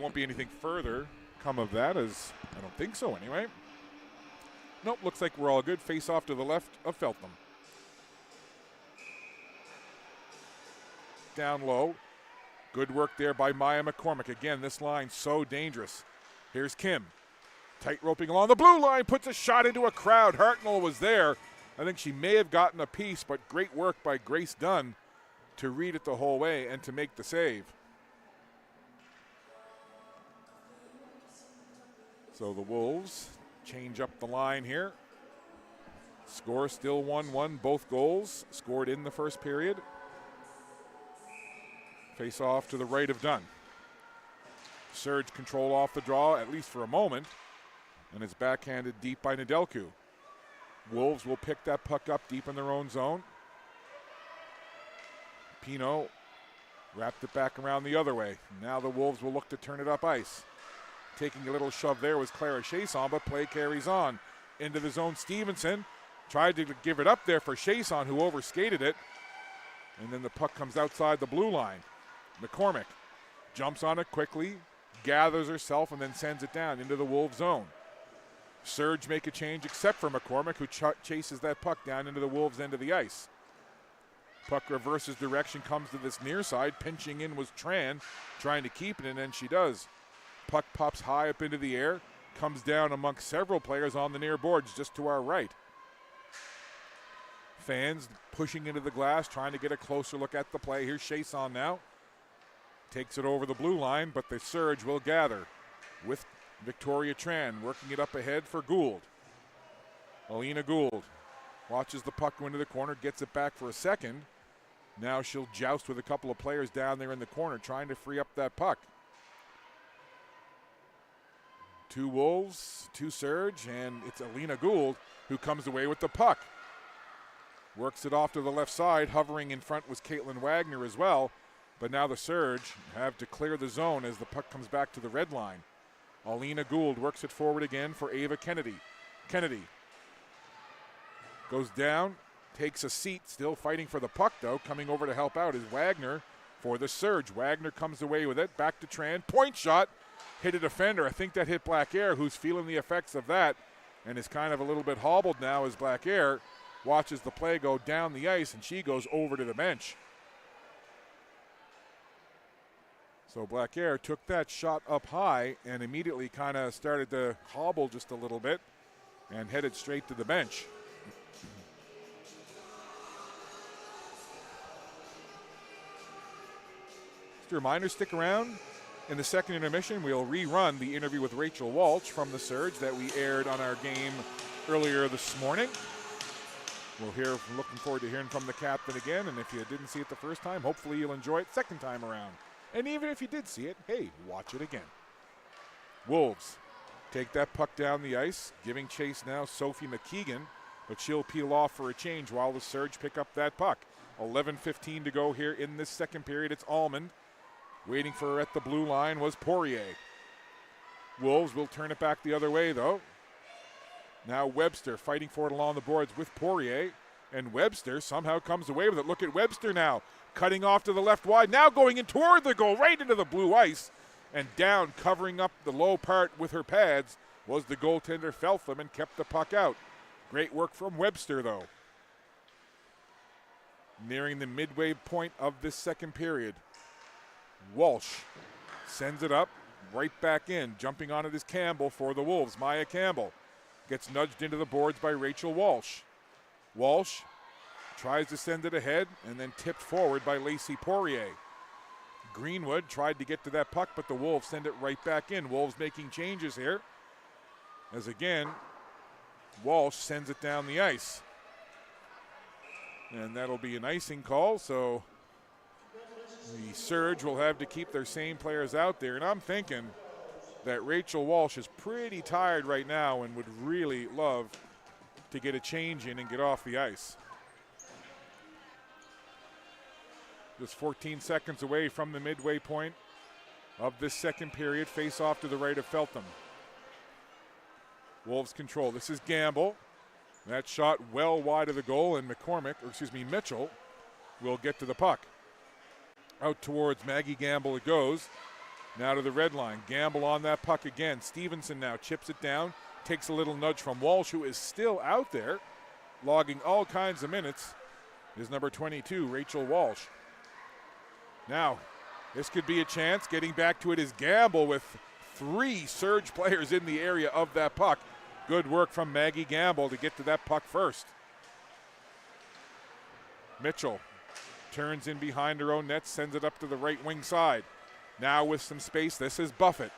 won't be anything further come of that, as I don't think so anyway. Nope, looks like we're all good. Face off to the left of Feltham. Down low. Good work there by Maya McCormick. Again, this line so dangerous. Here's Kim. Tight roping along the blue line, puts a shot into a crowd. Hartnell was there. I think she may have gotten a piece, but great work by Grace Dunn to read it the whole way and to make the save. So the Wolves change up the line here. Score still 1-1. Both goals scored in the first period. Face off to the right of Dunn. Surge control off the draw, at least for a moment. And it's backhanded deep by Nedelku. Wolves will pick that puck up deep in their own zone. Pino wrapped it back around the other way. Now the Wolves will look to turn it up ice. Taking a little shove there was Clara Chason, but play carries on. Into the zone, Stevenson tried to give it up there for Chason, who overskated it. And then the puck comes outside the blue line. McCormick jumps on it quickly, gathers herself, and then sends it down into the Wolves zone. Surge make a change except for McCormick, who chases that puck down into the Wolves end of the ice. Puck reverses direction, comes to this near side. Pinching in was Tran, trying to keep it, and then she does. Puck pops high up into the air, comes down amongst several players on the near boards just to our right. Fans pushing into the glass, trying to get a closer look at the play. Here's Chason now. Takes it over the blue line, but the Surge will gather with Victoria Tran working it up ahead for Gould. Alina Gould watches the puck go into the corner, gets it back for a second. Now she'll joust with a couple of players down there in the corner, trying to free up that puck. Two Wolves, two Surge, and it's Alina Gould who comes away with the puck. Works it off to the left side. Hovering in front was Caitlin Wagner as well. But now the Surge have to clear the zone as the puck comes back to the red line. Alina Gould works it forward again for Ava Kennedy. Kennedy goes down, takes a seat, still fighting for the puck though. Coming over to help out is Wagner for the Surge. Wagner comes away with it. Back to Tran. Point shot. Hit a defender. I think that hit Black-Air, who's feeling the effects of that and is kind of a little bit hobbled now as Black-Air watches the play go down the ice, and she goes over to the bench. So Black-Air took that shot up high and immediately kind of started to hobble just a little bit and headed straight to the bench. Just a reminder, stick around. In the second intermission, we'll rerun the interview with Rachel Walsh from the Surge that we aired on our game earlier this morning. Looking forward to hearing from the captain again, and if you didn't see it the first time, hopefully you'll enjoy it second time around. And even if you did see it, hey, watch it again. Wolves take that puck down the ice, giving chase now Sophie McKeegan, but she'll peel off for a change while the Surge pick up that puck. 11:15 to go here in this second period. It's Almond. Waiting for her at the blue line was Poirier. Wolves will turn it back the other way, though. Now Webster fighting for it along the boards with Poirier. And Webster somehow comes away with it. Look at Webster now. Cutting off to the left wide. Now going in toward the goal. Right into the blue ice. And down, covering up the low part with her pads, was the goaltender Feltham and kept the puck out. Great work from Webster, though. Nearing the midway point of this second period. Walsh sends it up. Right back in. Jumping on it is Campbell for the Wolves. Maya Campbell gets nudged into the boards by Rachel Walsh. Walsh tries to send it ahead and then tipped forward by Lacey Poirier. Greenwood tried to get to that puck, but the Wolves send it right back in. Wolves making changes here. As again, Walsh sends it down the ice. And that'll be an icing call, so the Surge will have to keep their same players out there. And I'm thinking that Rachel Walsh is pretty tired right now and would really love to get a change in and get off the ice. Just 14 seconds away from the midway point of this second period. Face off to the right of Feltham. Wolves control. This is Gamble. That shot well wide of the goal, and Mitchell will get to the puck. Out towards Maggie Gamble it goes. Now to the red line. Gamble on that puck again. Stevenson now chips it down. Takes a little nudge from Walsh, who is still out there, logging all kinds of minutes, is number 22, Rachel Walsh. Now, this could be a chance. Getting back to it is Gamble with 3 Surge players in the area of that puck. Good work from Maggie Gamble to get to that puck first. Mitchell turns in behind her own net, sends it up to the right wing side. Now with some space, this is Buffett.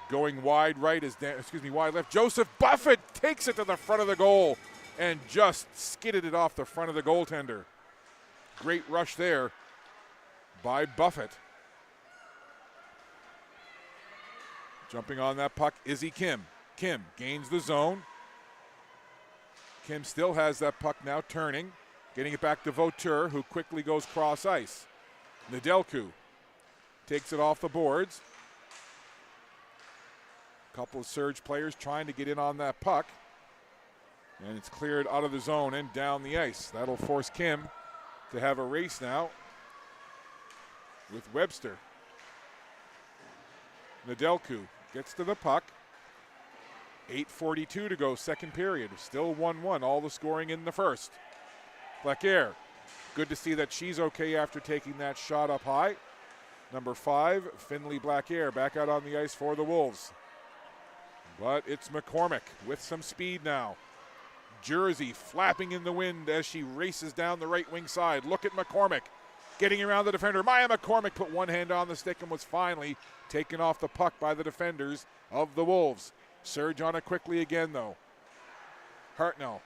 Going wide right is, wide left. Joseph Buffett takes it to the front of the goal and just skidded it off the front of the goaltender. Great rush there by Buffett. Jumping on that puck, Izzy Kim. Kim gains the zone. Kim still has that puck now, turning. Getting it back to Vauteur, who quickly goes cross ice. Nedelku takes it off the boards. Couple of Surge players trying to get in on that puck. And it's cleared out of the zone and down the ice. That'll force Kim to have a race now with Webster. Nedelku gets to the puck. 8:42 to go, second period. Still 1-1, all the scoring in the first. Blackare, good to see that she's okay after taking that shot up high. Number 5, Finley Blackare, back out on the ice for the Wolves. But it's McCormick with some speed now. Jersey flapping in the wind as she races down the right wing side. Look at McCormick getting around the defender. Maya McCormick put one hand on the stick and was finally taken off the puck by the defenders of the Wolves. Surge on it quickly again, though. Hartnell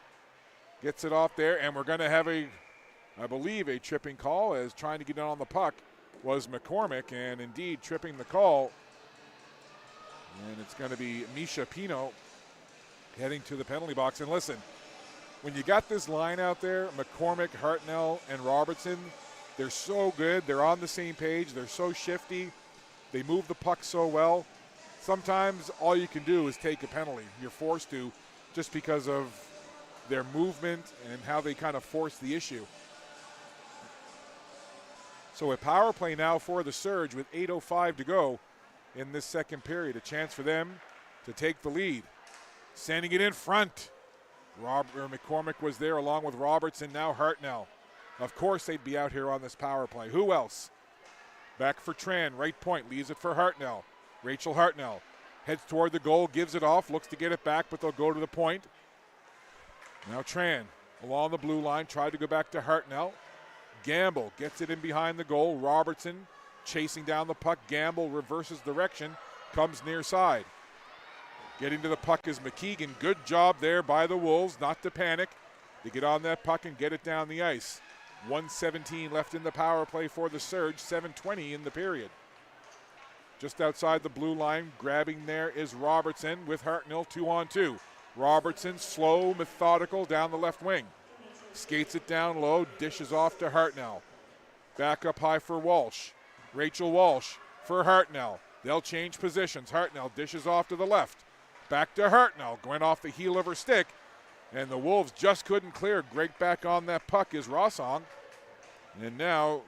gets it off there, and we're going to have I believe, a tripping call, as trying to get in on the puck was McCormick, and indeed tripping the call. And it's going to be Misha Pino heading to the penalty box. And listen, when you got this line out there, McCormick, Hartnell, and Robertson, they're so good. They're on the same page. They're so shifty. They move the puck so well. Sometimes all you can do is take a penalty. You're forced to, just because of their movement and how they kind of force the issue. So a power play now for the Surge with 8:05 to go in this second period. A chance for them to take the lead. Sending it in front. McCormick was there along with Robertson, now Hartnell. Of course they'd be out here on this power play. Who else? Back for Tran, right point, leaves it for Hartnell. Rachel Hartnell heads toward the goal, gives it off, looks to get it back, but they'll go to the point. Now Tran along the blue line, tried to go back to Hartnell. Gamble gets it in behind the goal. Robertson chasing down the puck. Gamble reverses direction, comes near side. Getting to the puck is McKeegan. Good job there by the Wolves not to panic, to get on that puck and get it down the ice. 1:17 left in the power play for the Surge, 7:20 in the period. Just outside the blue line, grabbing there is Robertson with Hartnell, 2-on-2. Robertson, slow, methodical, down the left wing. Skates it down low, dishes off to Hartnell. Back up high for Walsh. Rachel Walsh for Hartnell. They'll change positions. Hartnell dishes off to the left. Back to Hartnell, going off the heel of her stick. And the Wolves just couldn't clear. Great back on that puck is Rossong. And now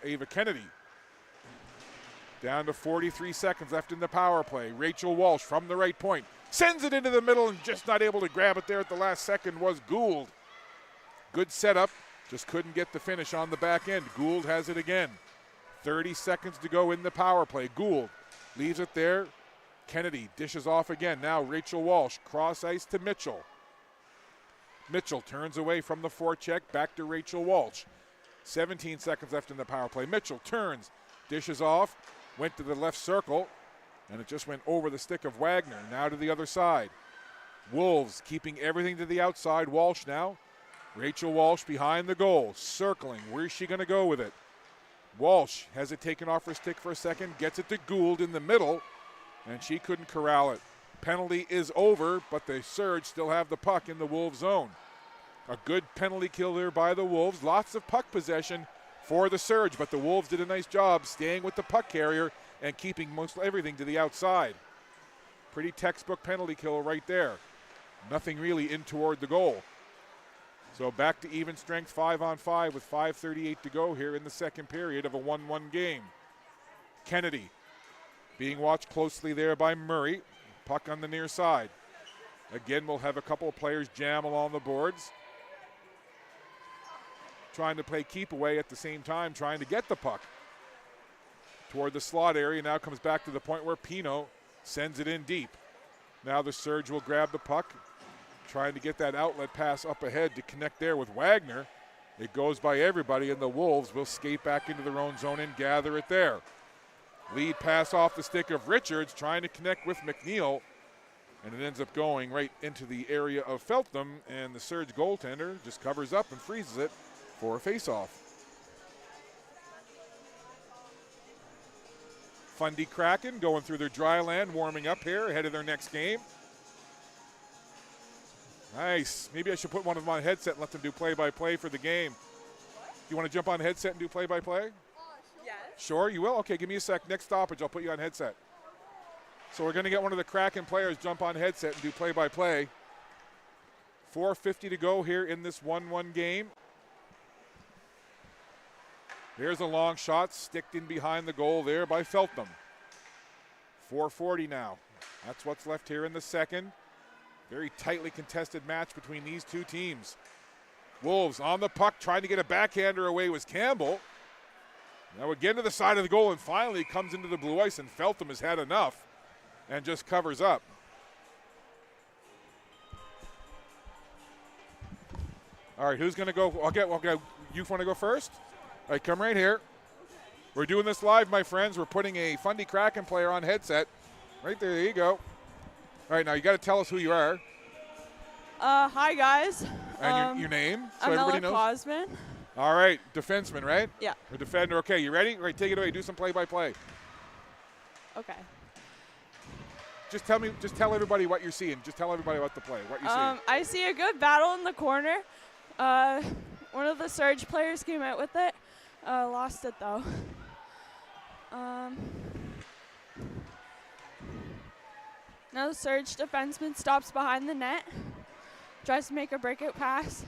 Ava Kennedy. Down to 43 seconds left in the power play. Rachel Walsh from the right point. Sends it into the middle and just not able to grab it there at the last second was Gould. Good setup, just couldn't get the finish on the back end. Gould has it again. 30 seconds to go in the power play. Gould leaves it there. Kennedy dishes off again. Now Rachel Walsh, cross ice to Mitchell. Mitchell turns away from the forecheck, back to Rachel Walsh. 17 seconds left in the power play. Mitchell turns, dishes off, went to the left circle, and it just went over the stick of Wagner. Now to the other side. Wolves keeping everything to the outside. Walsh now. Rachel Walsh behind the goal, circling. Where's she going to go with it? Walsh has it taken off her stick for a second, gets it to Gould in the middle, and she couldn't corral it. Penalty is over, but the Surge still have the puck in the Wolves zone. A good penalty kill there by the Wolves. Lots of puck possession for the Surge, but the Wolves did a nice job staying with the puck carrier and keeping most everything to the outside. Pretty textbook penalty kill right there. Nothing really in toward the goal. So back to even strength 5-on-5 with 5:38 to go here in the second period of a 1-1 game. Kennedy being watched closely there by Murray. Puck on the near side. Again, we'll have a couple of players jam along the boards. Trying to play keep away at the same time, trying to get the puck toward the slot area. Now comes back to the point where Pino sends it in deep. Now the Surge will grab the puck, trying to get that outlet pass up ahead to connect there with Wagner. It goes by everybody, and the Wolves will skate back into their own zone and gather it there. Lead pass off the stick of Richards, trying to connect with McNeil, and it ends up going right into the area of Feltham, and the Surge goaltender just covers up and freezes it for a face-off. Fundy Kraken going through their dry land, warming up here ahead of their next game. Nice. Maybe I should put one of them on headset and let them do play-by-play for the game. You want to jump on headset and do play-by-play? Yes. Sure, you will? Okay, give me a sec. Next stoppage, I'll put you on headset. So we're going to get one of the Kraken players jump on headset and do play-by-play. 4:50 to go here in this 1-1 game. There's a long shot, sticked in behind the goal there by Feltham. 4:40 now. That's what's left here in the second. Very tightly contested match between these two teams. Wolves on the puck, trying to get a backhander away was Campbell. Now again to the side of the goal, and finally comes into the blue ice, and Feltham has had enough and just covers up. All right, who's going to go? You want to go first? All right, come right here. We're doing this live, my friends. We're putting a Fundy Kraken player on headset. Right there, there you go. All right, now you got to tell us who you are. Hi, guys. And your name, so I'm everybody Ella knows. Cosman. All right, defenseman, right? Yeah. Or defender. Okay, you ready? All right, take it away. Do some play-by-play. Okay. Just tell everybody what you're seeing. Just tell everybody about the play, what you're seeing. I see a good battle in the corner. One of the Surge players came out with it. Lost it, though. Now the Surge defenseman stops behind the net. Tries to make a breakout pass.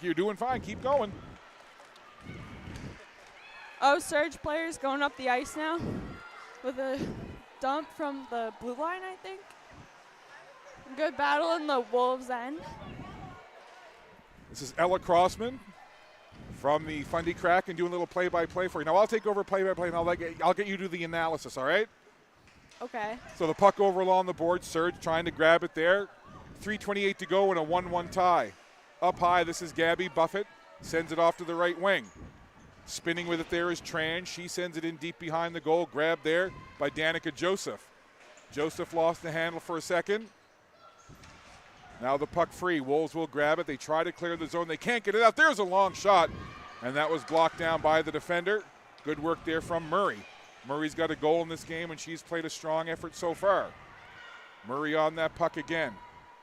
You're doing fine. Keep going. Surge players going up the ice now with a dump from the blue line, I think. Good battle in the Wolves' end. This is Ella Crossman from the Fundy Kraken doing a little play-by-play for you. Now I'll take over play-by-play, and I'll get you to do the analysis, all right? Okay. So the puck over along the board, Surge trying to grab it there. 3:28 to go in a 1-1 tie. Up high, this is Gabby Buffett. Sends it off to the right wing. Spinning with it there is Tran. She sends it in deep behind the goal. Grabbed there by Danica Joseph. Joseph lost the handle for a second. Now the puck free. Wolves will grab it. They try to clear the zone. They can't get it out. There's a long shot, and that was blocked down by the defender. Good work there from Murray. Murray's got a goal in this game, and she's played a strong effort so far. Murray on that puck again.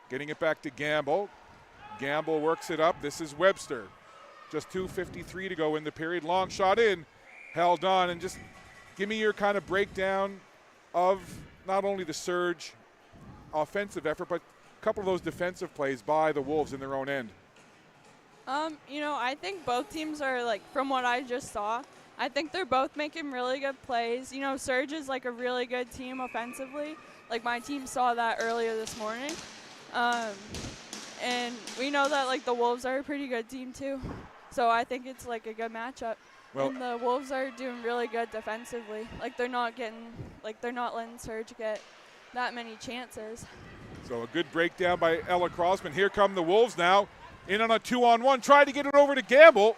Getting it back to Gamble. Gamble works it up. This is Webster. Just 2:53 to go in the period. Long shot in. Held on. And just give me your kind of breakdown of not only the Surge offensive effort, but a couple of those defensive plays by the Wolves in their own end? I think both teams are, like, from what I just saw, I think they're both making really good plays. Surge is, like, a really good team offensively. Like, my team saw that earlier this morning. And we know that, like, the Wolves are a pretty good team, too. So I think it's, like, a good matchup. Well, and the Wolves are doing really good defensively. Like, they're not letting Surge get that many chances. So a good breakdown by Ella Crossman. Here come the Wolves now. In on a 2-on-1. Tried to get it over to Gamble.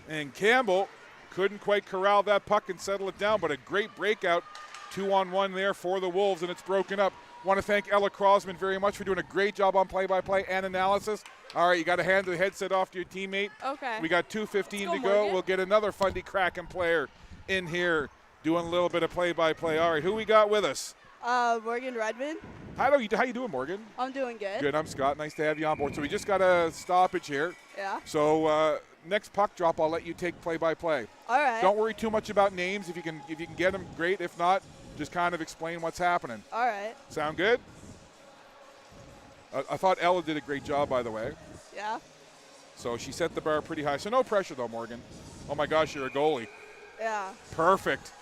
And Campbell couldn't quite corral that puck and settle it down, but a great breakout. 2-on-1 there for the Wolves, and it's broken up. Want to thank Ella Crossman very much for doing a great job on play-by-play and analysis. All right, you got to hand the headset off to your teammate. Okay. We got 2:15 to go. Morgan. We'll get another Fundy Kraken player in here doing a little bit of play-by-play. All right, who we got with us? Morgan Redmond. How you doing, Morgan? I'm doing good. Good, I'm Scott. Nice to have you on board. So we just got a stoppage here. Yeah. So next puck drop, I'll let you take play-by-play. All right. Don't worry too much about names. If you can get them, great. If not, just kind of explain what's happening. All right. Sound good? I thought Ella did a great job, by the way. Yeah. So she set the bar pretty high. So no pressure, though, Morgan. Oh, my gosh, you're a goalie. Yeah. Perfect.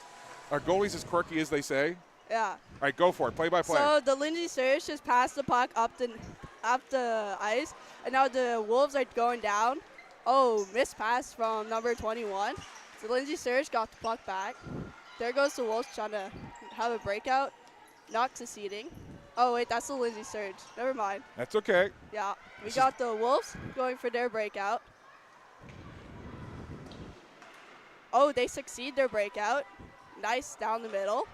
Are goalies as quirky as they say? Yeah. All right, go for it. Play-by-play. So the Lindsay Surge just passed the puck up the ice, and now the Wolves are going down. Oh, missed pass from number 21. So Lindsay Surge got the puck back. There goes the Wolves trying to have a breakout. Not succeeding. Oh, wait, that's the Lindsay Surge. Never mind. That's okay. Yeah. We got the Wolves going for their breakout. Oh, they succeed their breakout. Nice down the middle.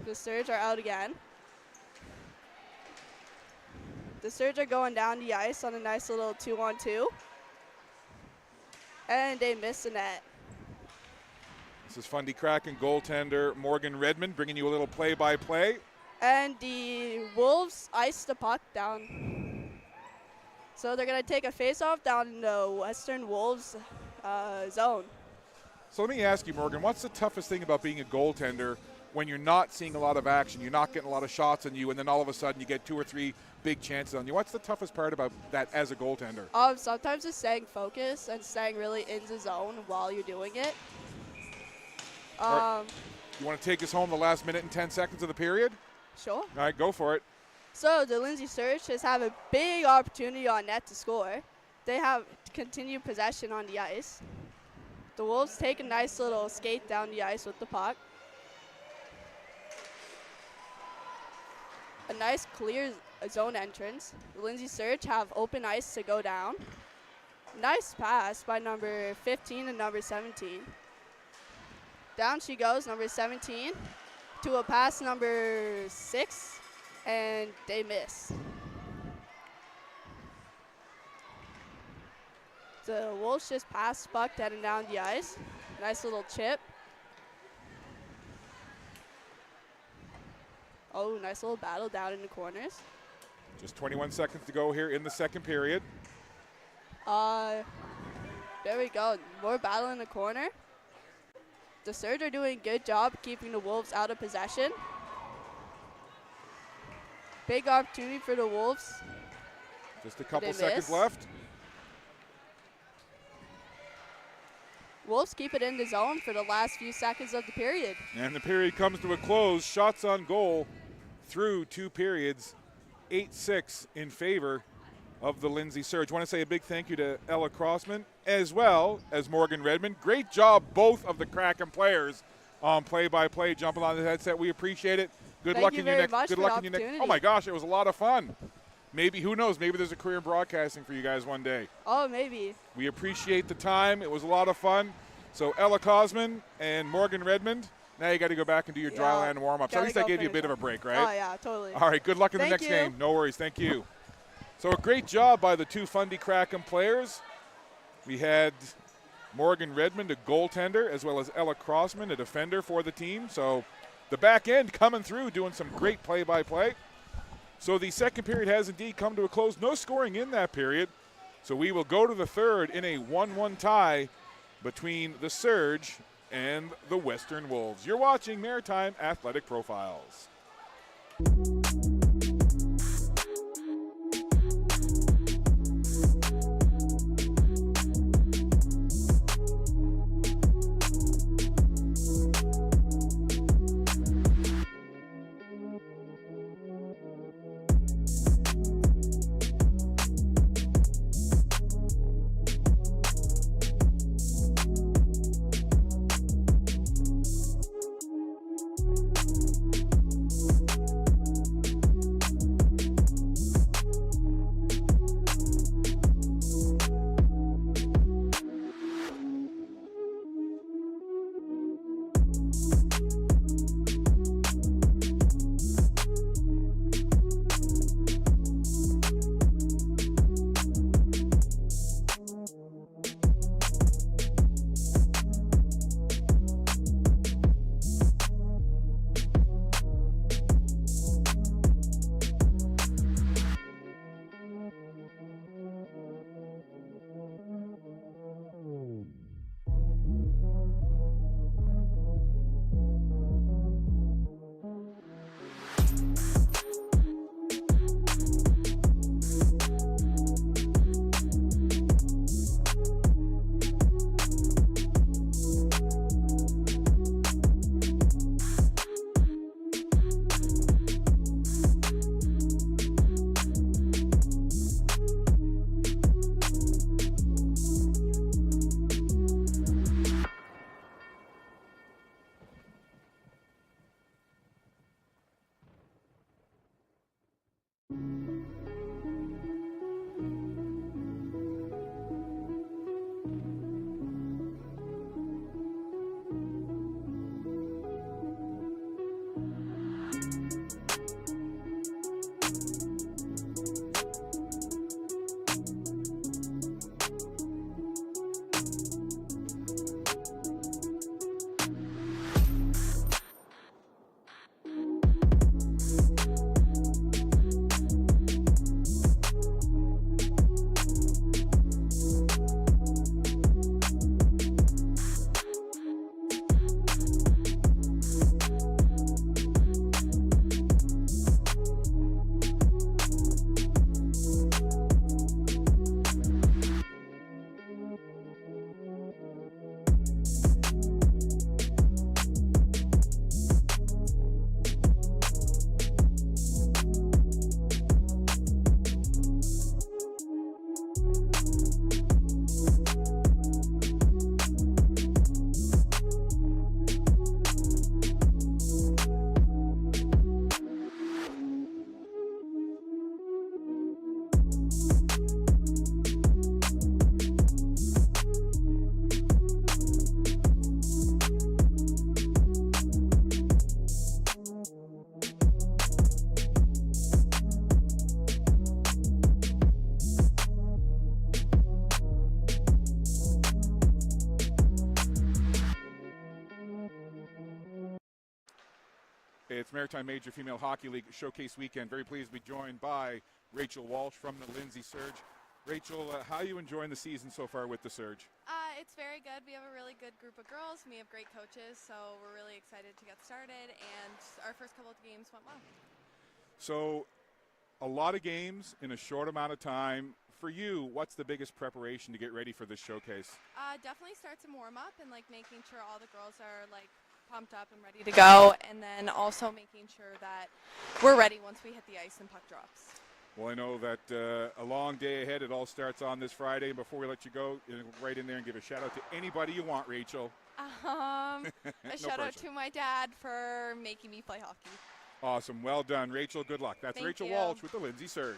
The Surge are out again. The Surge are going down the ice on a nice little 2-on-2. And they miss the net. This is Fundy Kraken goaltender Morgan Redmond bringing you a little play-by-play. And the Wolves ice the puck down. So they're going to take a face-off down in the Western Wolves zone. So let me ask you, Morgan, what's the toughest thing about being a goaltender when you're not seeing a lot of action, you're not getting a lot of shots on you, and then all of a sudden you get 2 or 3 big chances on you? What's the toughest part about that as a goaltender? Sometimes it's staying focused and staying really in the zone while you're doing it. You want to take us home the last minute and 10 seconds of the period? Sure. All right, go for it. So the Lindsay Surge just have a big opportunity on net to score. They have continued possession on the ice. The Wolves take a nice little skate down the ice with the puck. A nice clear zone entrance. The Lindsay Surge have open ice to go down. Nice pass by number 15 and number 17. Down she goes, number 17, to a pass number 6, and they miss. The Wolves just pass puck heading down the ice. Nice little chip. Oh, nice little battle down in the corners. Just 21 seconds to go here in the second period. There we go. More battle in the corner. The Surge are doing a good job keeping the Wolves out of possession. Big opportunity for the Wolves. Just a couple They seconds miss. left. Wolves keep it in the zone for the last few seconds of the period. And the period comes to a close. Shots on goal through 2 periods. 8-6 in favor of the Lindsay Surge. I want to say a big thank you to Ella Crossman as well as Morgan Redmond. Great job, both of the Kraken players on play-by-play, jumping on the headset. We appreciate it. Good Thank luck you in your very next. much Good for luck the in your next. opportunity. Oh my gosh, it was a lot of fun. Maybe, who knows? Maybe there's a career in broadcasting for you guys one day. Oh, maybe. We appreciate the time. It was a lot of fun. So Ella Cosman and Morgan Redmond, now you got to go back and do your dry land warm-ups. At Gotta least I go gave you a finish bit of a up. break, right? Oh, yeah, totally. All right, good luck in the Thank next you. game. No worries. Thank you. So a great job by the 2 Fundy Kraken players. We had Morgan Redmond, a goaltender, as well as Ella Crossman, a defender for the team. So the back end coming through, doing some great play-by-play. So the second period has indeed come to a close. No scoring in that period. So we will go to the third in a 1-1 tie between the Surge and the Western Wolves. You're watching Maritime Athletic Profiles. It's Maritime Major Female Hockey League Showcase Weekend. Very pleased to be joined by Rachel Walsh from the Lindsay Surge. Rachel, how are you enjoying the season so far with the Surge? It's very good. We have a really good group of girls. We have great coaches, so we're really excited to get started, and our first couple of games went well. So, a lot of games in a short amount of time. For you, what's the biggest preparation to get ready for this showcase? Definitely starts in warm-up and making sure all the girls are pumped up and ready to go, and then also making sure that we're ready once we hit the ice and puck drops. Well, I know that a long day ahead. It all starts on this Friday. Before we let you go, right in there and give a shout out to anybody you want, Rachel. A shout out to my dad for making me play hockey. Awesome. Well done, Rachel. Good luck. That's Thank Rachel you. Walsh with the Lindsay Surge.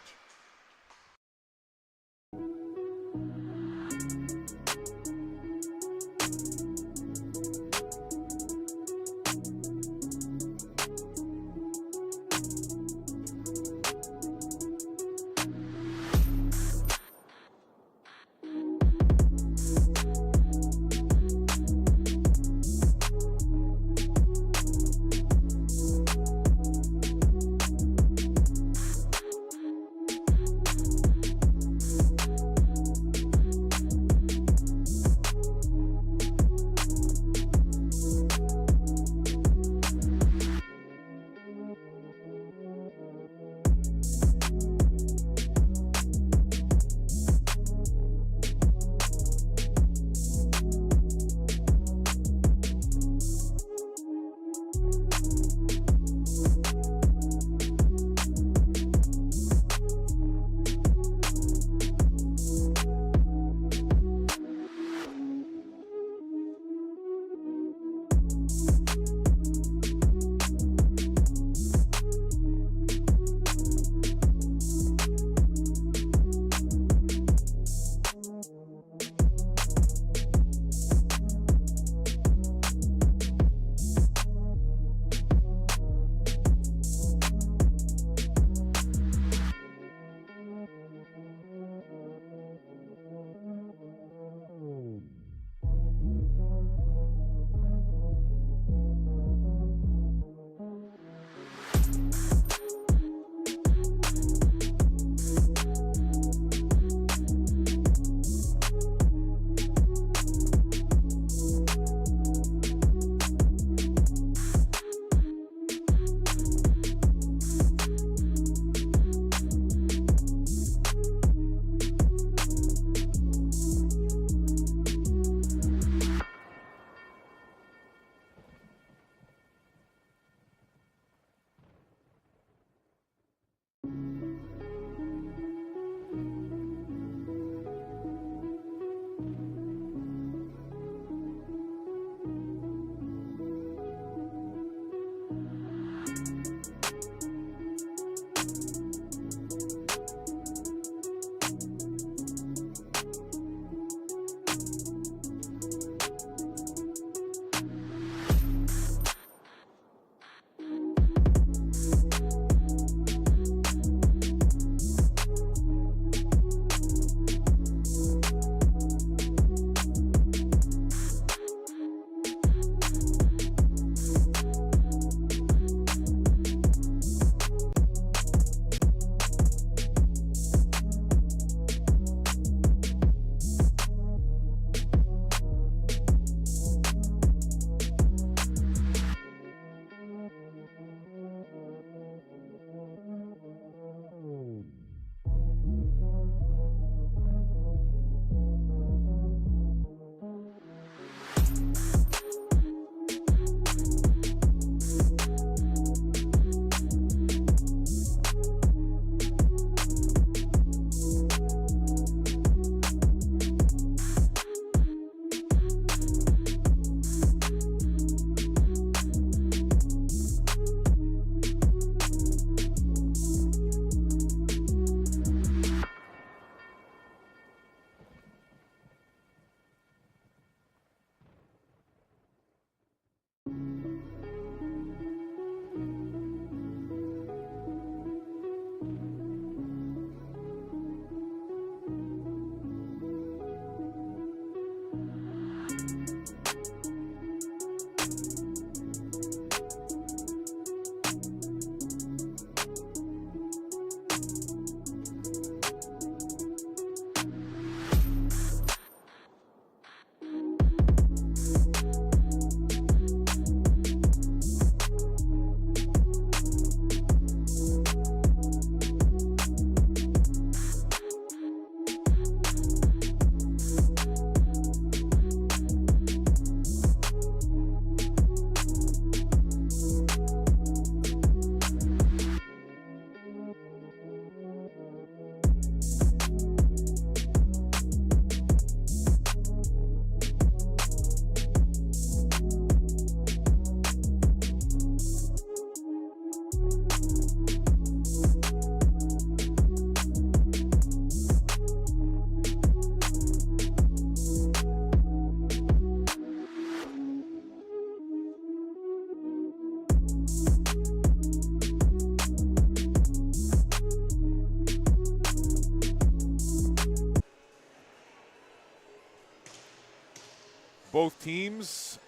both teams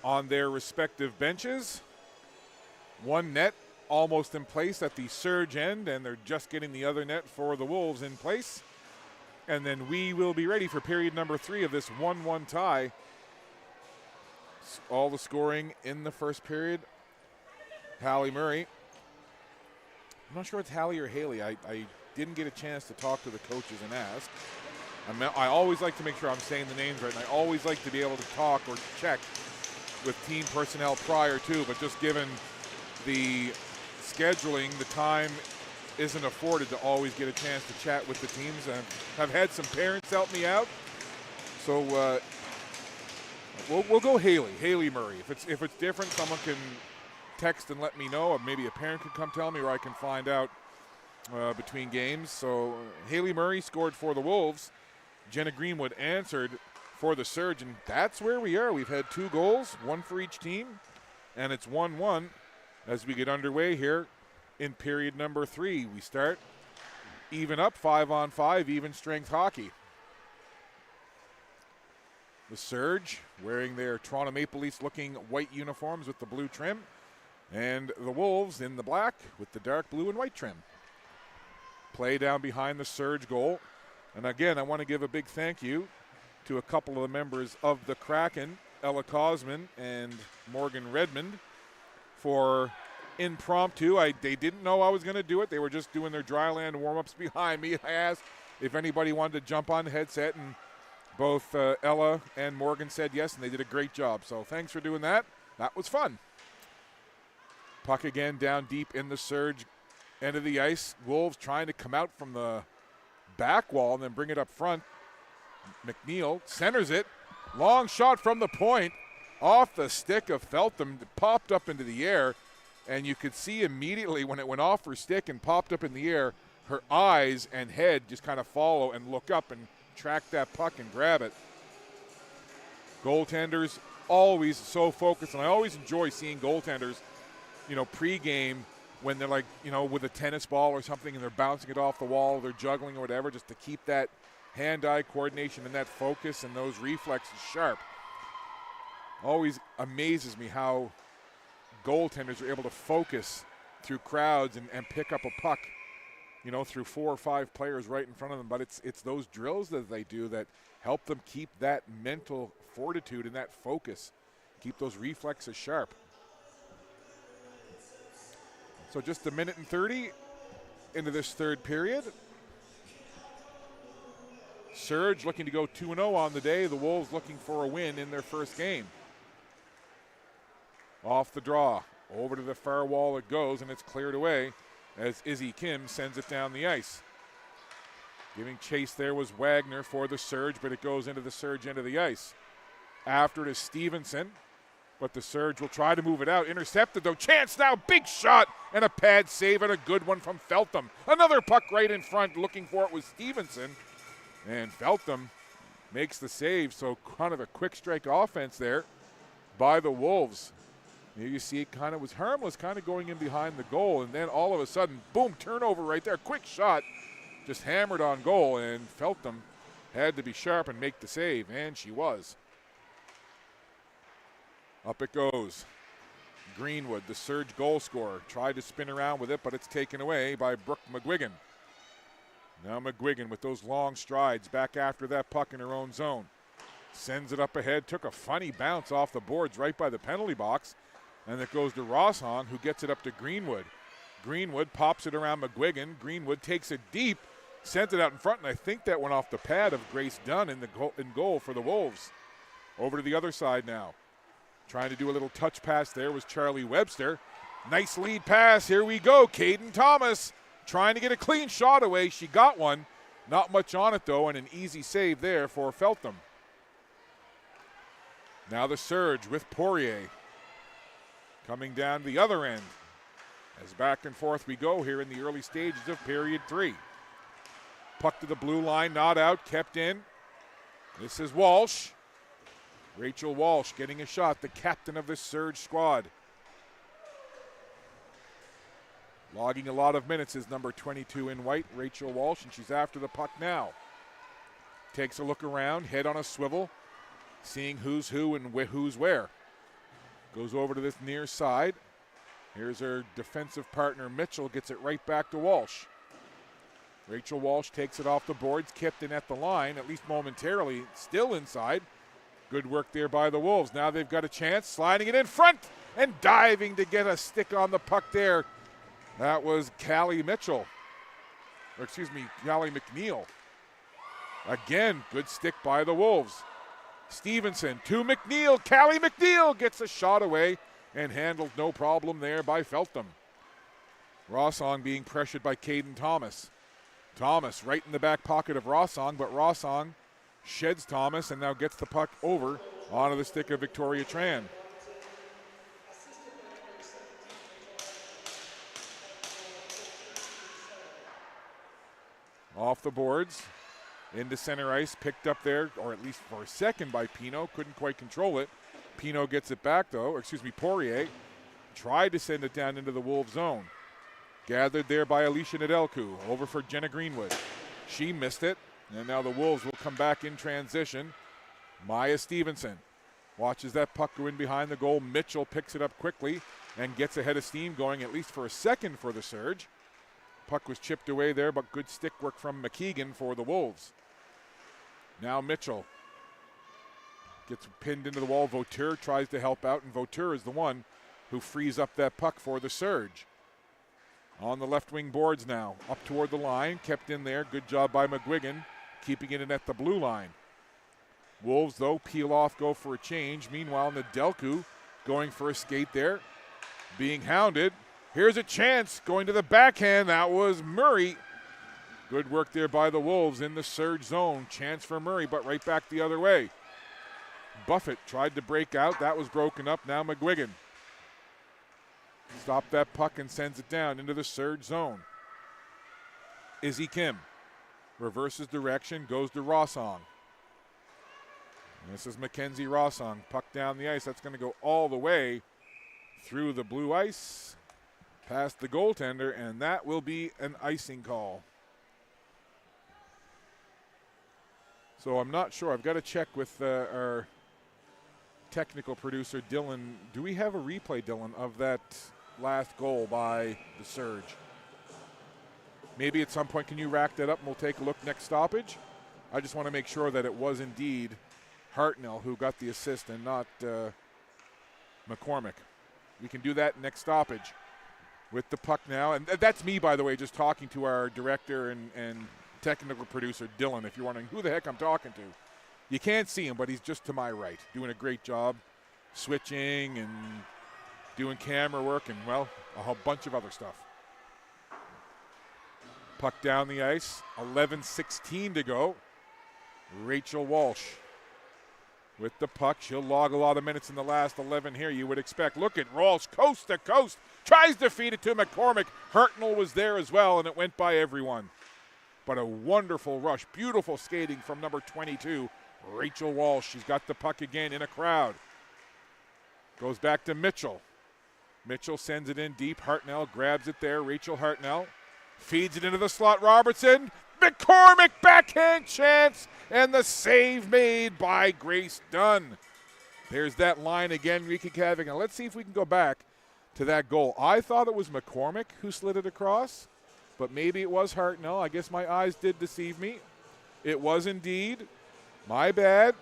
on their respective benches. One net almost in place at the Surge end, and they're just getting the other net for the Wolves in place. And then we will be ready for period number 3 of this 1-1 tie. All the scoring in the first period. Hallie Murray. I'm not sure it's Hallie or Haley. I didn't get a chance to talk to the coaches and ask. I always like to make sure I'm saying the names right, and I always like to be able to talk or check with team personnel prior to, but just given the scheduling, the time isn't afforded to always get a chance to chat with the teams. I've had some parents help me out, so we'll go Haley Murray. If it's different, someone can text and let me know, or maybe a parent could come tell me, or I can find out between games. So Haley Murray scored for the Wolves. Jenna Greenwood answered for the Surge, and that's where we are. We've had 2 goals, 1 for each team, and it's 1-1 as we get underway here in period number 3. We start even up, 5-on-5, even strength hockey. The Surge wearing their Toronto Maple Leafs looking white uniforms with the blue trim, and the Wolves in the black with the dark blue and white trim. Play down behind the Surge goal. And again, I want to give a big thank you to a couple of the members of the Kraken, Ella Cosman and Morgan Redmond, for impromptu. They didn't know I was going to do it. They were just doing their dryland warm-ups behind me. I asked if anybody wanted to jump on the headset, and both Ella and Morgan said yes, and they did a great job. So thanks for doing that. That was fun. Puck again down deep in the Surge end of the ice. Wolves trying to come out from the back wall and then bring it up front. McNeil centers it. Long shot from the point. Off the stick of Feltham. Popped up into the air. And you could see immediately when it went off her stick and popped up in the air, her eyes and head just kind of follow and look up and track that puck and grab it. Goaltenders always so focused. And I always enjoy seeing goaltenders, pre-game, when they're like, with a tennis ball or something and they're bouncing it off the wall, or they're juggling or whatever, just to keep that hand-eye coordination and that focus and those reflexes sharp. Always amazes me how goaltenders are able to focus through crowds and pick up a puck, through 4 or 5 players right in front of them. But it's those drills that they do that help them keep that mental fortitude and that focus, keep those reflexes sharp. So just 1:30 into this third period. Surge looking to go 2-0 on the day. The Wolves looking for a win in their first game. Off the draw. Over to the far wall it goes, and it's cleared away as Izzy Kim sends it down the ice. Giving chase there was Wagner for the Surge, but it goes into the Surge end of the ice. After it is Stevenson. But the Surge will try to move it out. Intercepted though. Chance now. Big shot. And a pad save and a good one from Feltham. Another puck right in front. Looking for it was Stevenson. And Feltham makes the save. So kind of a quick strike offense there by the Wolves. Here you see it kind of was harmless, kind of going in behind the goal. And then all of a sudden, boom, turnover right there. Quick shot. Just hammered on goal. And Feltham had to be sharp and make the save. And she was. Up it goes. Greenwood, the Surge goal scorer, tried to spin around with it, but it's taken away by Brooke McGuigan. Now McGuigan with those long strides back after that puck in her own zone. Sends it up ahead, took a funny bounce off the boards right by the penalty box, and it goes to Rosson, who gets it up to Greenwood. Greenwood pops it around McGuigan. Greenwood takes it deep, sent it out in front, and I think that went off the pad of Grace Dunn in goal for the Wolves. Over to the other side now. Trying to do a little touch pass there was Charlie Webster. Nice lead pass. Here we go. Caden Thomas trying to get a clean shot away. She got one. Not much on it, though, and an easy save there for Feltham. Now the Surge with Poirier. Coming down the other end. As back and forth we go here in the early stages of period 3. Puck to the blue line, not out, kept in. This is Walsh. Rachel Walsh getting a shot, the captain of this Surge squad. Logging a lot of minutes is number 22 in white, Rachel Walsh, and she's after the puck now. Takes a look around, head on a swivel. seeing who's who and who's where. Goes over to this near side. Here's her defensive partner, Mitchell, gets it right back to Walsh. Rachel Walsh takes it off the boards, kept in at the line, at least momentarily, still inside. Good work there by the Wolves. Now they've got a chance, sliding it in front and diving to get a stick on the puck there. That was Callie McNeil. Again, good stick by the Wolves. Stevenson to McNeil. Callie McNeil gets a shot away and handled no problem there by Feltham. Rossong being pressured by Caden Thomas. Thomas right in the back pocket of Rossong, but Rossong sheds Thomas and now gets the puck over onto the stick of Victoria Tran. Off the boards, into center ice, picked up there, or at least for a second by Pino, couldn't quite control it. Pino gets it back though, Poirier tried to send it down into the Wolves zone. Gathered there by Alicia Nedelku, over for Jenna Greenwood. She missed it, and now the Wolves will come back in transition. Maya Stevenson watches that puck go in behind the goal. Mitchell picks it up quickly and gets ahead of steam, going at least for a second for the Surge. Puck was chipped away there, but good stick work from McKeegan for the Wolves. Now Mitchell gets pinned into the wall. Vauteur tries to help out, and Vauteur is the one who frees up that puck for the Surge. On the left wing boards now, up toward the line, kept in there. Good job by McGuigan, keeping it in at the blue line. Wolves, though, peel off, go for a change. Meanwhile, Nedelku going for a skate there, being hounded. Here's a chance, going to the backhand. That was Murray. Good work there by the Wolves in the Surge zone. Chance for Murray, but right back the other way. Buffett tried to break out. That was broken up. Now McGuigan. Stop that puck and sends it down into the Surge zone. Izzy Kim reverses direction, goes to Rossong. And this is Mackenzie Rossong. Puck down the ice. That's going to go all the way through the blue ice, past the goaltender, and that will be an icing call. So I'm not sure. I've got to check with our technical producer, Dylan. Do we have a replay, Dylan, of that last goal by the Surge? Maybe at some point, can you rack that up and we'll take a look next stoppage? I just want to make sure that it was indeed Hartnell who got the assist and not McCormick. We can do that next stoppage with the puck now. And that's me, by the way, just talking to our director and technical producer, Dylan, if you're wondering who the heck I'm talking to. You can't see him, but he's just to my right, doing a great job switching and doing camera work and, well, a whole bunch of other stuff. Puck down the ice, 11:16 to go. Rachel Walsh with the puck. She'll log a lot of minutes in the last 11 here, you would expect. Look at Walsh, coast to coast. Tries to feed it to McCormick. Hartnell was there as well, and it went by everyone. But a wonderful rush. Beautiful skating from number 22, Rachel Walsh. She's got the puck again in a crowd. Goes back to Mitchell. Mitchell sends it in deep. Hartnell grabs it there. Rachel Hartnell feeds it into the slot. Robertson. McCormick backhand chance. And the save made by Grace Dunn. There's that line again, Rika Kavik. Now let's see if we can go back to that goal. I thought it was McCormick who slid it across, but maybe it was Hartnell. I guess my eyes did deceive me. It was indeed. My bad.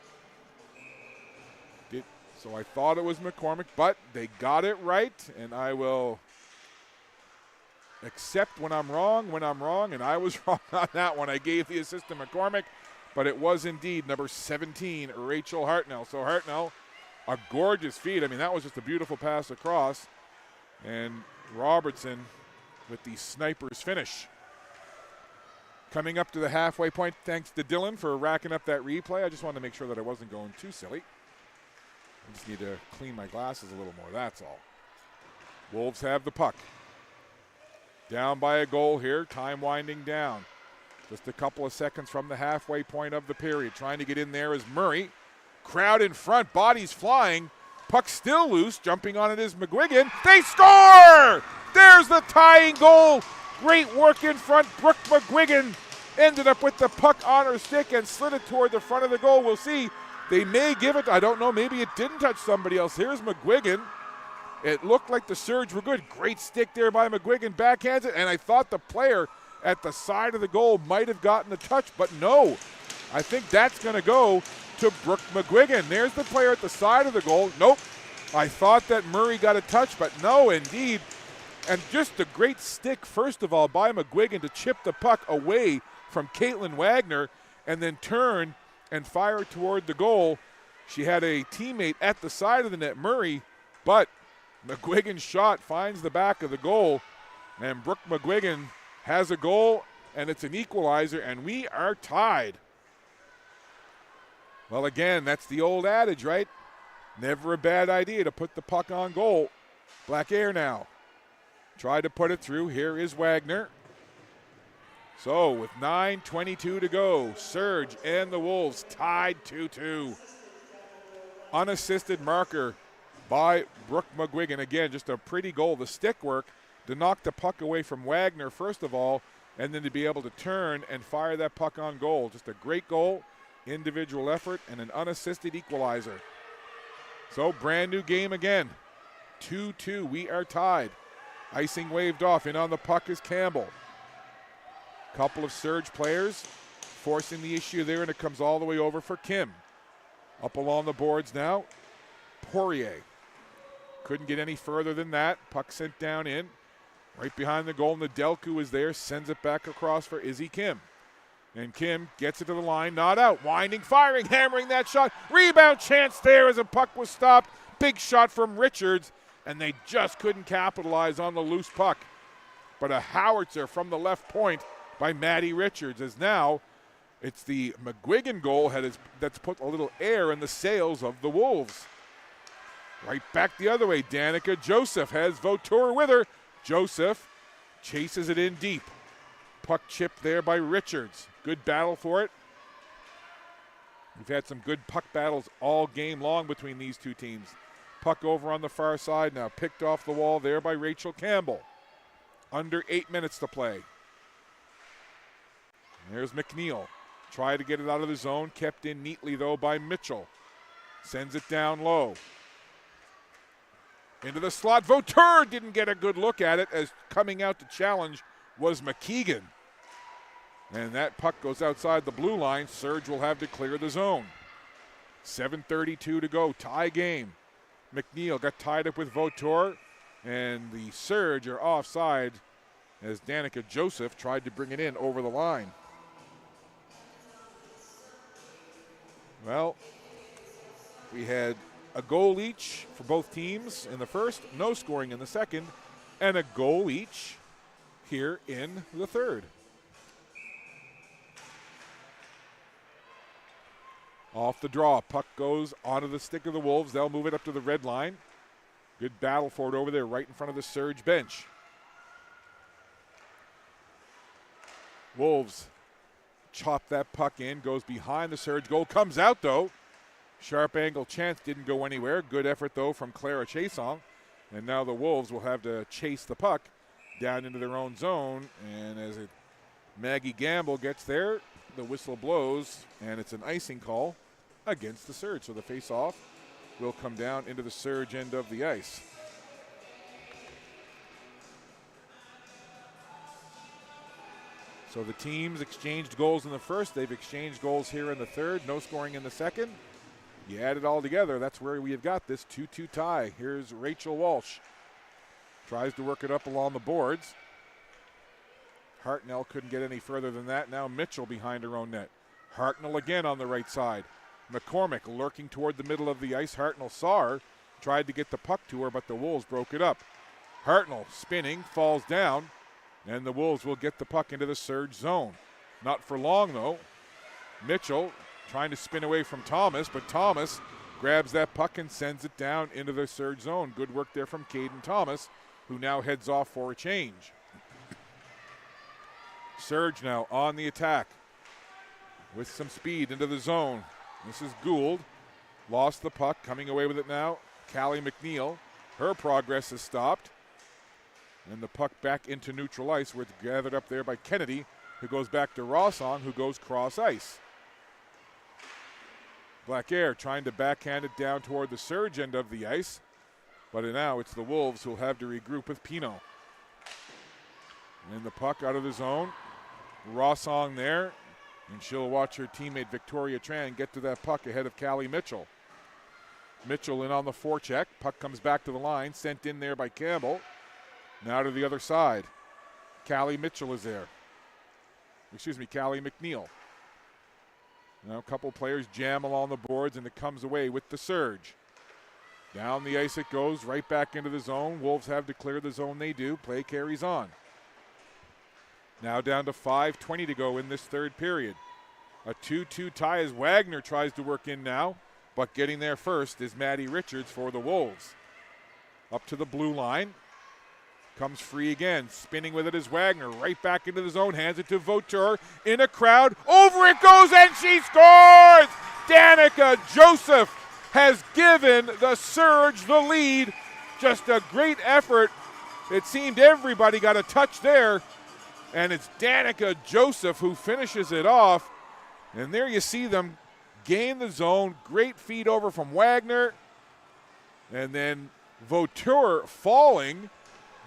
So I thought it was McCormick, but they got it right, and I will accept when I'm wrong, and I was wrong on that one. I gave the assist to McCormick, but it was indeed number 17, Rachel Hartnell. So Hartnell, a gorgeous feed. I mean, that was just a beautiful pass across, and Robertson with the sniper's finish. Coming up to the halfway point, thanks to Dylan for racking up that replay. I just wanted to make sure that I wasn't going too silly. I just need to clean my glasses a little more, that's all. Wolves have the puck. Down by a goal here, time winding down. Just a couple of seconds from the halfway point of the period. Trying to get in there is Murray. Crowd in front, bodies flying. Puck still loose, jumping on it is McGuigan. They score! There's the tying goal. Great work in front. Brooke McGuigan ended up with the puck on her stick and slid it toward the front of the goal. We'll see. They may give it, I don't know, maybe it didn't touch somebody else. Here's McGuigan. It looked like the Surge were good. Great stick there by McGuigan, backhands it, and I thought the player at the side of the goal might have gotten the touch, but no. I think that's going to go to Brooke McGuigan. There's the player at the side of the goal. Nope. I thought that Murray got a touch, but no, indeed. And just a great stick, first of all, by McGuigan to chip the puck away from Caitlin Wagner and then turn and fire toward the goal. She had a teammate at the side of the net, Murray, but McGuigan's shot finds the back of the goal, and Brooke McGuigan has a goal, and it's an equalizer, and we are tied. Well, again, that's the old adage, right? Never a bad idea to put the puck on goal. Black Air now. Try to put it through. Here is Wagner. So with 9:22 to go, Surge and the Wolves tied 2-2. Unassisted marker by Brooke McGuigan. Again, just a pretty goal. The stick work to knock the puck away from Wagner, first of all, and then to be able to turn and fire that puck on goal. Just a great goal, individual effort, and an unassisted equalizer. So brand new game again. 2-2, we are tied. Icing waved off. In on the puck is Campbell. Couple of Surge players forcing the issue there, and it comes all the way over for Kim. Up along the boards now, Poirier. Couldn't get any further than that. Puck sent down in. Right behind the goal, Nedelku is there, sends it back across for Izzy Kim. And Kim gets it to the line, not out. Winding, firing, hammering that shot. Rebound chance there as a puck was stopped. Big shot from Richards, and they just couldn't capitalize on the loose puck. But a howitzer from the left point by Maddie Richards, as now it's the McGuigan goal that's put a little air in the sails of the Wolves. Right back the other way, Danica Joseph has Vautour with her. Joseph chases it in deep. Puck chipped there by Richards. Good battle for it. We've had some good puck battles all game long between these two teams. Puck over on the far side now, picked off the wall there by Rachel Campbell. Under 8 minutes to play. There's McNeil. Tried to get it out of the zone, kept in neatly though by Mitchell. Sends it down low. Into the slot. Vautour didn't get a good look at it, as coming out to challenge was McKeegan. And that puck goes outside the blue line. Surge will have to clear the zone. 7:32 to go, tie game. McNeil got tied up with Vautour, and the Surge are offside as Danica Joseph tried to bring it in over the line. Well, we had a goal each for both teams in the first, no scoring in the second, and a goal each here in the third. Off the draw, puck goes onto the stick of the Wolves. They'll move it up to the red line. Good battle for it over there right in front of the Surge bench. Wolves chop that puck in, goes behind the Surge goal, comes out though. Sharp angle chance, didn't go anywhere. Good effort though from Clara Chasong. And now the Wolves will have to chase the puck down into their own zone. And as Maggie Gamble gets there, the whistle blows, and it's an icing call against the Surge. So the face-off will come down into the Surge end of the ice. So the teams exchanged goals in the first. They've exchanged goals here in the third. No scoring in the second. You add it all together, that's where we have got this 2-2 tie. Here's Rachel Walsh. Tries to work it up along the boards. Hartnell couldn't get any further than that. Now Mitchell behind her own net. Hartnell again on the right side. McCormick lurking toward the middle of the ice. Hartnell saw her, tried to get the puck to her, but the Wolves broke it up. Hartnell spinning, falls down, and the Wolves will get the puck into the Surge zone. Not for long though. Mitchell trying to spin away from Thomas, but Thomas grabs that puck and sends it down into the Surge zone. Good work there from Caden Thomas, who now heads off for a change. Surge now on the attack with some speed into the zone. This is Gould. Lost the puck, coming away with it now. Callie McNeil. Her progress is stopped. And the puck back into neutral ice, where it's gathered up there by Kennedy, who goes back to Rossong, who goes cross ice. Black-Air trying to backhand it down toward the Surge end of the ice. But now it's the Wolves who'll have to regroup with Pino. And the puck out of the zone. Rossong there. And she'll watch her teammate Victoria Tran get to that puck ahead of Callie Mitchell. Mitchell in on the forecheck. Puck comes back to the line. Sent in there by Campbell. Now to the other side. Callie Mitchell is there. Callie McNeil. Now a couple players jam along the boards, and it comes away with the Surge. Down the ice it goes, right back into the zone. Wolves have to clear the zone. They do. Play carries on. Now down to 5:20 to go in this third period. A 2-2 tie as Wagner tries to work in now, but getting there first is Maddie Richards for the Wolves. Up to the blue line. Comes free again. Spinning with it is Wagner. Right back into the zone. Hands it to Vautour. In a crowd. Over it goes and she scores! Danica Joseph has given the Surge the lead. Just a great effort. It seemed everybody got a touch there. And it's Danica Joseph who finishes it off. And there you see them gain the zone. Great feed over from Wagner. And then Vautour falling.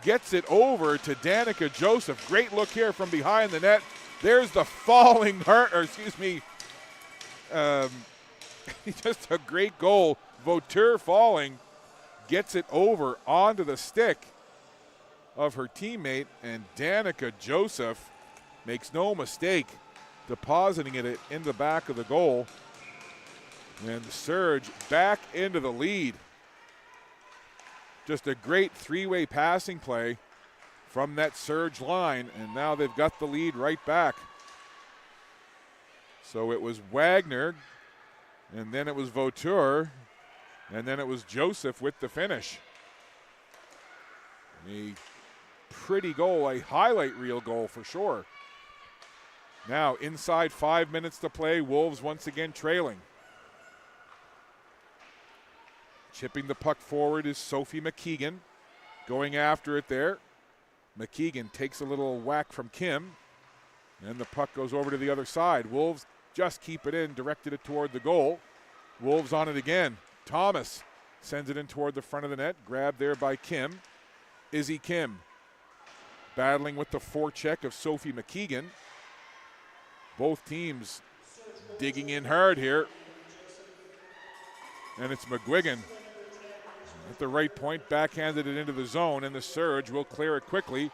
Gets it over to Danica Joseph. Great look here from behind the net. There's the falling just a great goal. Vautour falling. Gets it over onto the stick of her teammate. And Danica Joseph makes no mistake depositing it in the back of the goal. And the Surge back into the lead. Just a great three-way passing play from that Surge line, and now they've got the lead right back. So it was Wagner, and then it was Vautour, and then it was Joseph with the finish. A pretty goal, a highlight reel goal for sure. Now inside 5 minutes to play, Wolves once again trailing. Chipping the puck forward is Sophie McKeegan. Going after it there. McKeegan takes a little whack from Kim. And the puck goes over to the other side. Wolves just keep it in, directed it toward the goal. Wolves on it again. Thomas sends it in toward the front of the net. Grabbed there by Kim. Izzy Kim battling with the forecheck of Sophie McKeegan. Both teams digging in hard here. And it's McGuigan at the right point, backhanded it into the zone, and the Surge will clear it quickly.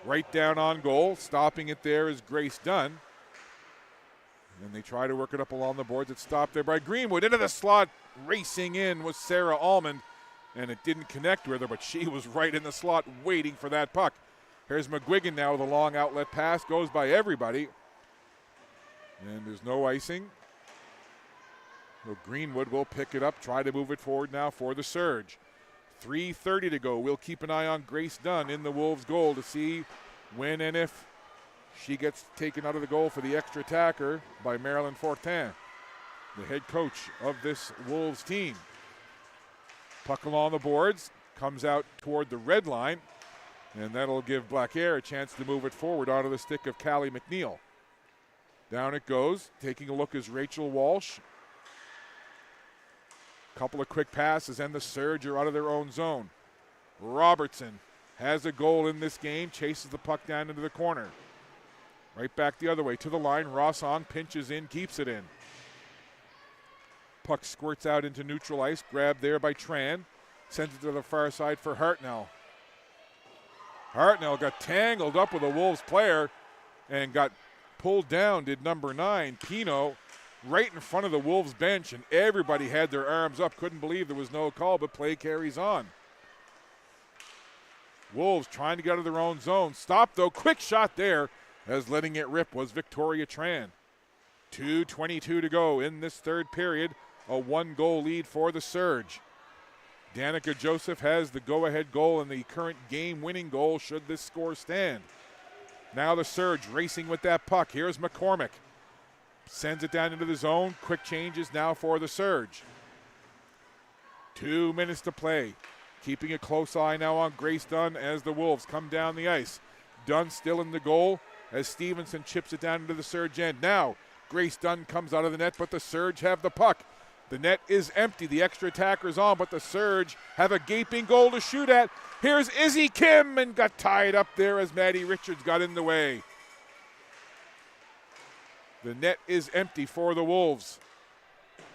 Right down on goal. Stopping it there is Grace Dunn. And they try to work it up along the boards. It's stopped there by Greenwood. Into the slot, racing in was Sarah Almond. And it didn't connect with her, but she was right in the slot waiting for that puck. Here's McGuigan now with a long outlet pass. Goes by everybody. And there's no icing. So Greenwood will pick it up, try to move it forward now for the Surge. 3:30 to go. We'll keep an eye on Grace Dunn in the Wolves' goal to see when and if she gets taken out of the goal for the extra attacker by Marilyn Fortin, the head coach of this Wolves team. Puck along the boards, comes out toward the red line, and that'll give Black-Air a chance to move it forward onto the stick of Callie McNeil. Down it goes. Taking a look is Rachel Walsh. Couple of quick passes, and the Surge are out of their own zone. Robertson has a goal in this game, chases the puck down into the corner. Right back the other way to the line. Rossong pinches in, keeps it in. Puck squirts out into neutral ice, grabbed there by Tran. Sends it to the far side for Hartnell. Hartnell got tangled up with a Wolves player and got pulled down, did number 9, Pino, right in front of the Wolves bench, and everybody had their arms up. Couldn't believe there was no call, but play carries on. Wolves trying to get out of their own zone. Stopped though, quick shot there, as letting it rip was Victoria Tran. 2:22 to go in this third period. A 1-goal lead for the Surge. Danica Joseph has the go-ahead goal and the current game-winning goal should this score stand. Now the Surge racing with that puck. Here's McCormick. Sends it down into the zone. Quick changes now for the Surge. 2 minutes to play. Keeping a close eye now on Grace Dunn as the Wolves come down the ice. Dunn still in the goal as Stevenson chips it down into the Surge end. Now Grace Dunn comes out of the net, but the Surge have the puck. The net is empty. The extra attacker's on, but the Surge have a gaping goal to shoot at. Here's Izzy Kim and got tied up there as Maddie Richards got in the way. The net is empty for the Wolves.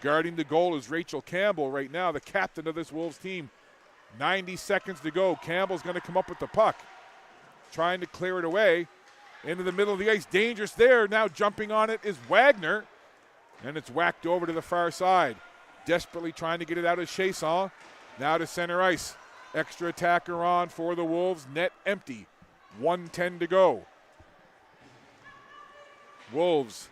Guarding the goal is Rachel Campbell right now, the captain of this Wolves team. 90 seconds to go. Campbell's going to come up with the puck. Trying to clear it away. Into the middle of the ice. Dangerous there. Now jumping on it is Wagner. And it's whacked over to the far side. Desperately trying to get it out of Chasson. Now to center ice. Extra attacker on for the Wolves. Net empty. 1:10 to go. Wolves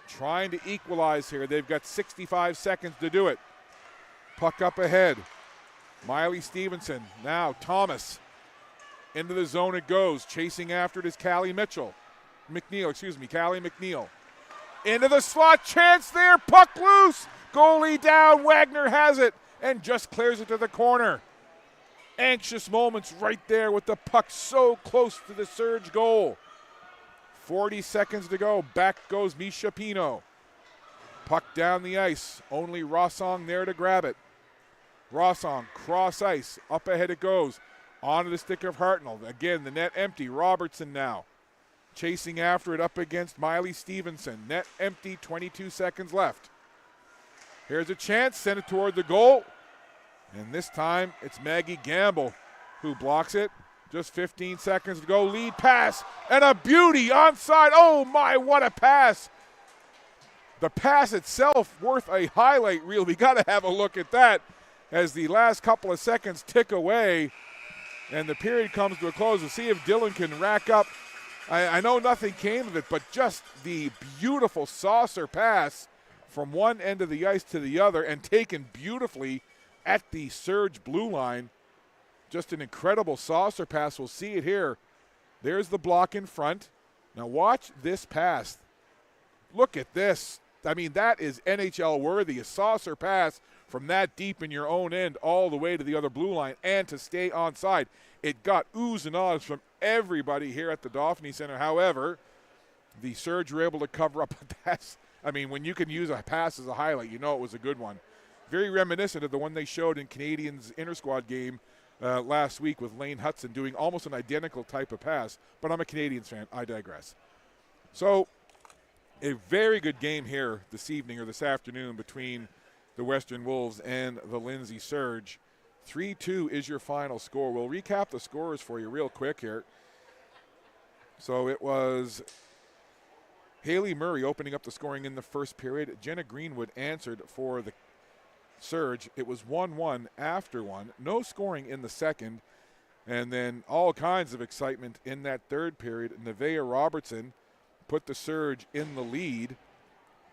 trying to equalize here. They've got 65 seconds to do it. Puck up ahead. Miley Stevenson. Now Thomas. Into the zone it goes. Chasing after it is Callie McNeil. Callie McNeil. Into the slot. Chance there. Puck loose. Goalie down. Wagner has it and just clears it to the corner. Anxious moments right there with the puck so close to the Surge goal. 40 seconds to go. Back goes Misha Pino. Puck down the ice. Only Rossong there to grab it. Rossong, cross ice. Up ahead it goes. Onto the stick of Hartnell. Again, the net empty. Robertson now. Chasing after it up against Miley Stevenson. Net empty, 22 seconds left. Here's a chance. Send it toward the goal. And this time it's Maggie Gamble who blocks it. Just 15 seconds to go. Lead pass. And a beauty onside. Oh my, what a pass. The pass itself worth a highlight reel. We got to have a look at that as the last couple of seconds tick away and the period comes to a close. We'll see if Dylan can rack up. I know nothing came of it, but just the beautiful saucer pass from one end of the ice to the other and taken beautifully at the Surge blue line. Just an incredible saucer pass. We'll see it here. There's the block in front. Now watch this pass. Look at this. I mean, that is NHL worthy. A saucer pass from that deep in your own end all the way to the other blue line and to stay onside. It got oohs and ahs from everybody here at the Dauphinee Center. However, the Surge were able to cover up a pass. I mean, when you can use a pass as a highlight, you know it was a good one. Very reminiscent of the one they showed in Canadians' inter-squad game last week with Lane Hudson doing almost an identical type of pass. But I'm a Canadians fan. I digress. So a very good game here this evening or this afternoon between the Western Wolves and the Lindsay Surge. 3-2 is your final score. We'll recap the scores for you real quick here. So it was Haley Murray opening up the scoring in the first period. Jenna Greenwood answered for the Surge. It was 1-1 after one. No scoring in the second. And then all kinds of excitement in that third period. Nevaeh Robertson put the Surge in the lead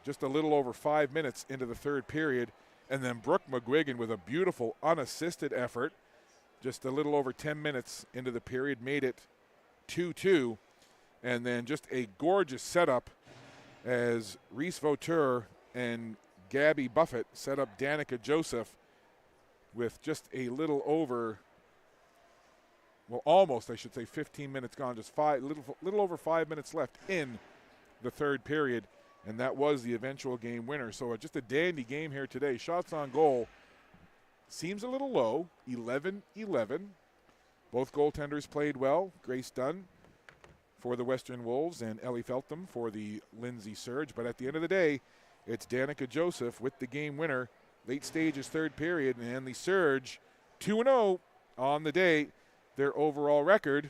just a little over 5 minutes into the third period. And then Brooke McGuigan with a beautiful unassisted effort just a little over 10 minutes into the period made it 2-2. And then just a gorgeous setup as Reese Vauteur and Gabby Buffett set up Danica Joseph with just a little over, well, almost, I should say, 15 minutes gone, just little over 5 minutes left in the third period. And that was the eventual game winner. So just a dandy game here today. Shots on goal seems a little low, 11-11. Both goaltenders played well. Grace Dunn for the Western Wolves and Ellie Feltham for the Lindsay Surge. But at the end of the day, it's Danica Joseph with the game winner. Late stages, third period, and the Surge 2-0 on the day. Their overall record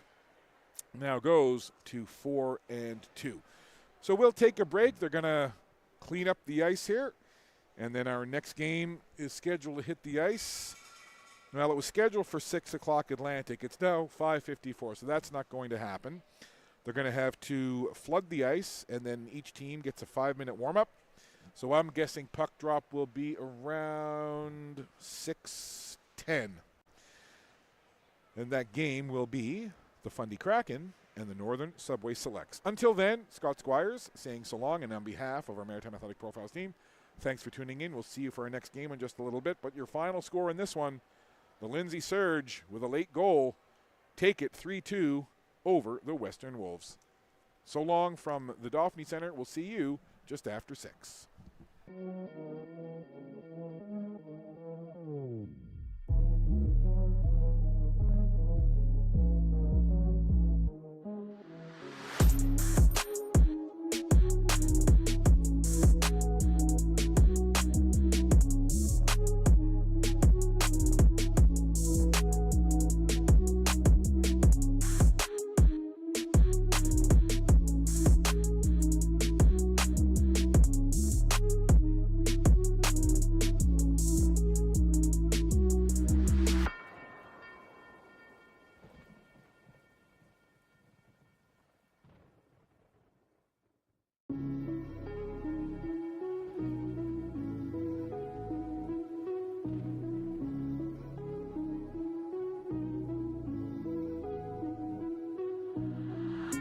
now goes to 4-2. So we'll take a break. They're going to clean up the ice here. And then our next game is scheduled to hit the ice. Well, it was scheduled for 6 o'clock Atlantic. It's now 5:54, so that's not going to happen. They're going to have to flood the ice, and then each team gets a 5-minute warm-up. So I'm guessing puck drop will be around 6:10. And that game will be the Fundy Kraken and the Northern Subway Selects. Until then, Scott Squires saying so long, and on behalf of our Maritime Athletic Profiles team, thanks for tuning in. We'll see you for our next game in just a little bit. But your final score in this one, the Lindsay Surge with a late goal, take it 3-2 over the Western Wolves. So long from the Dauphinee Center. We'll see you just after 6.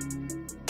Dauphinee.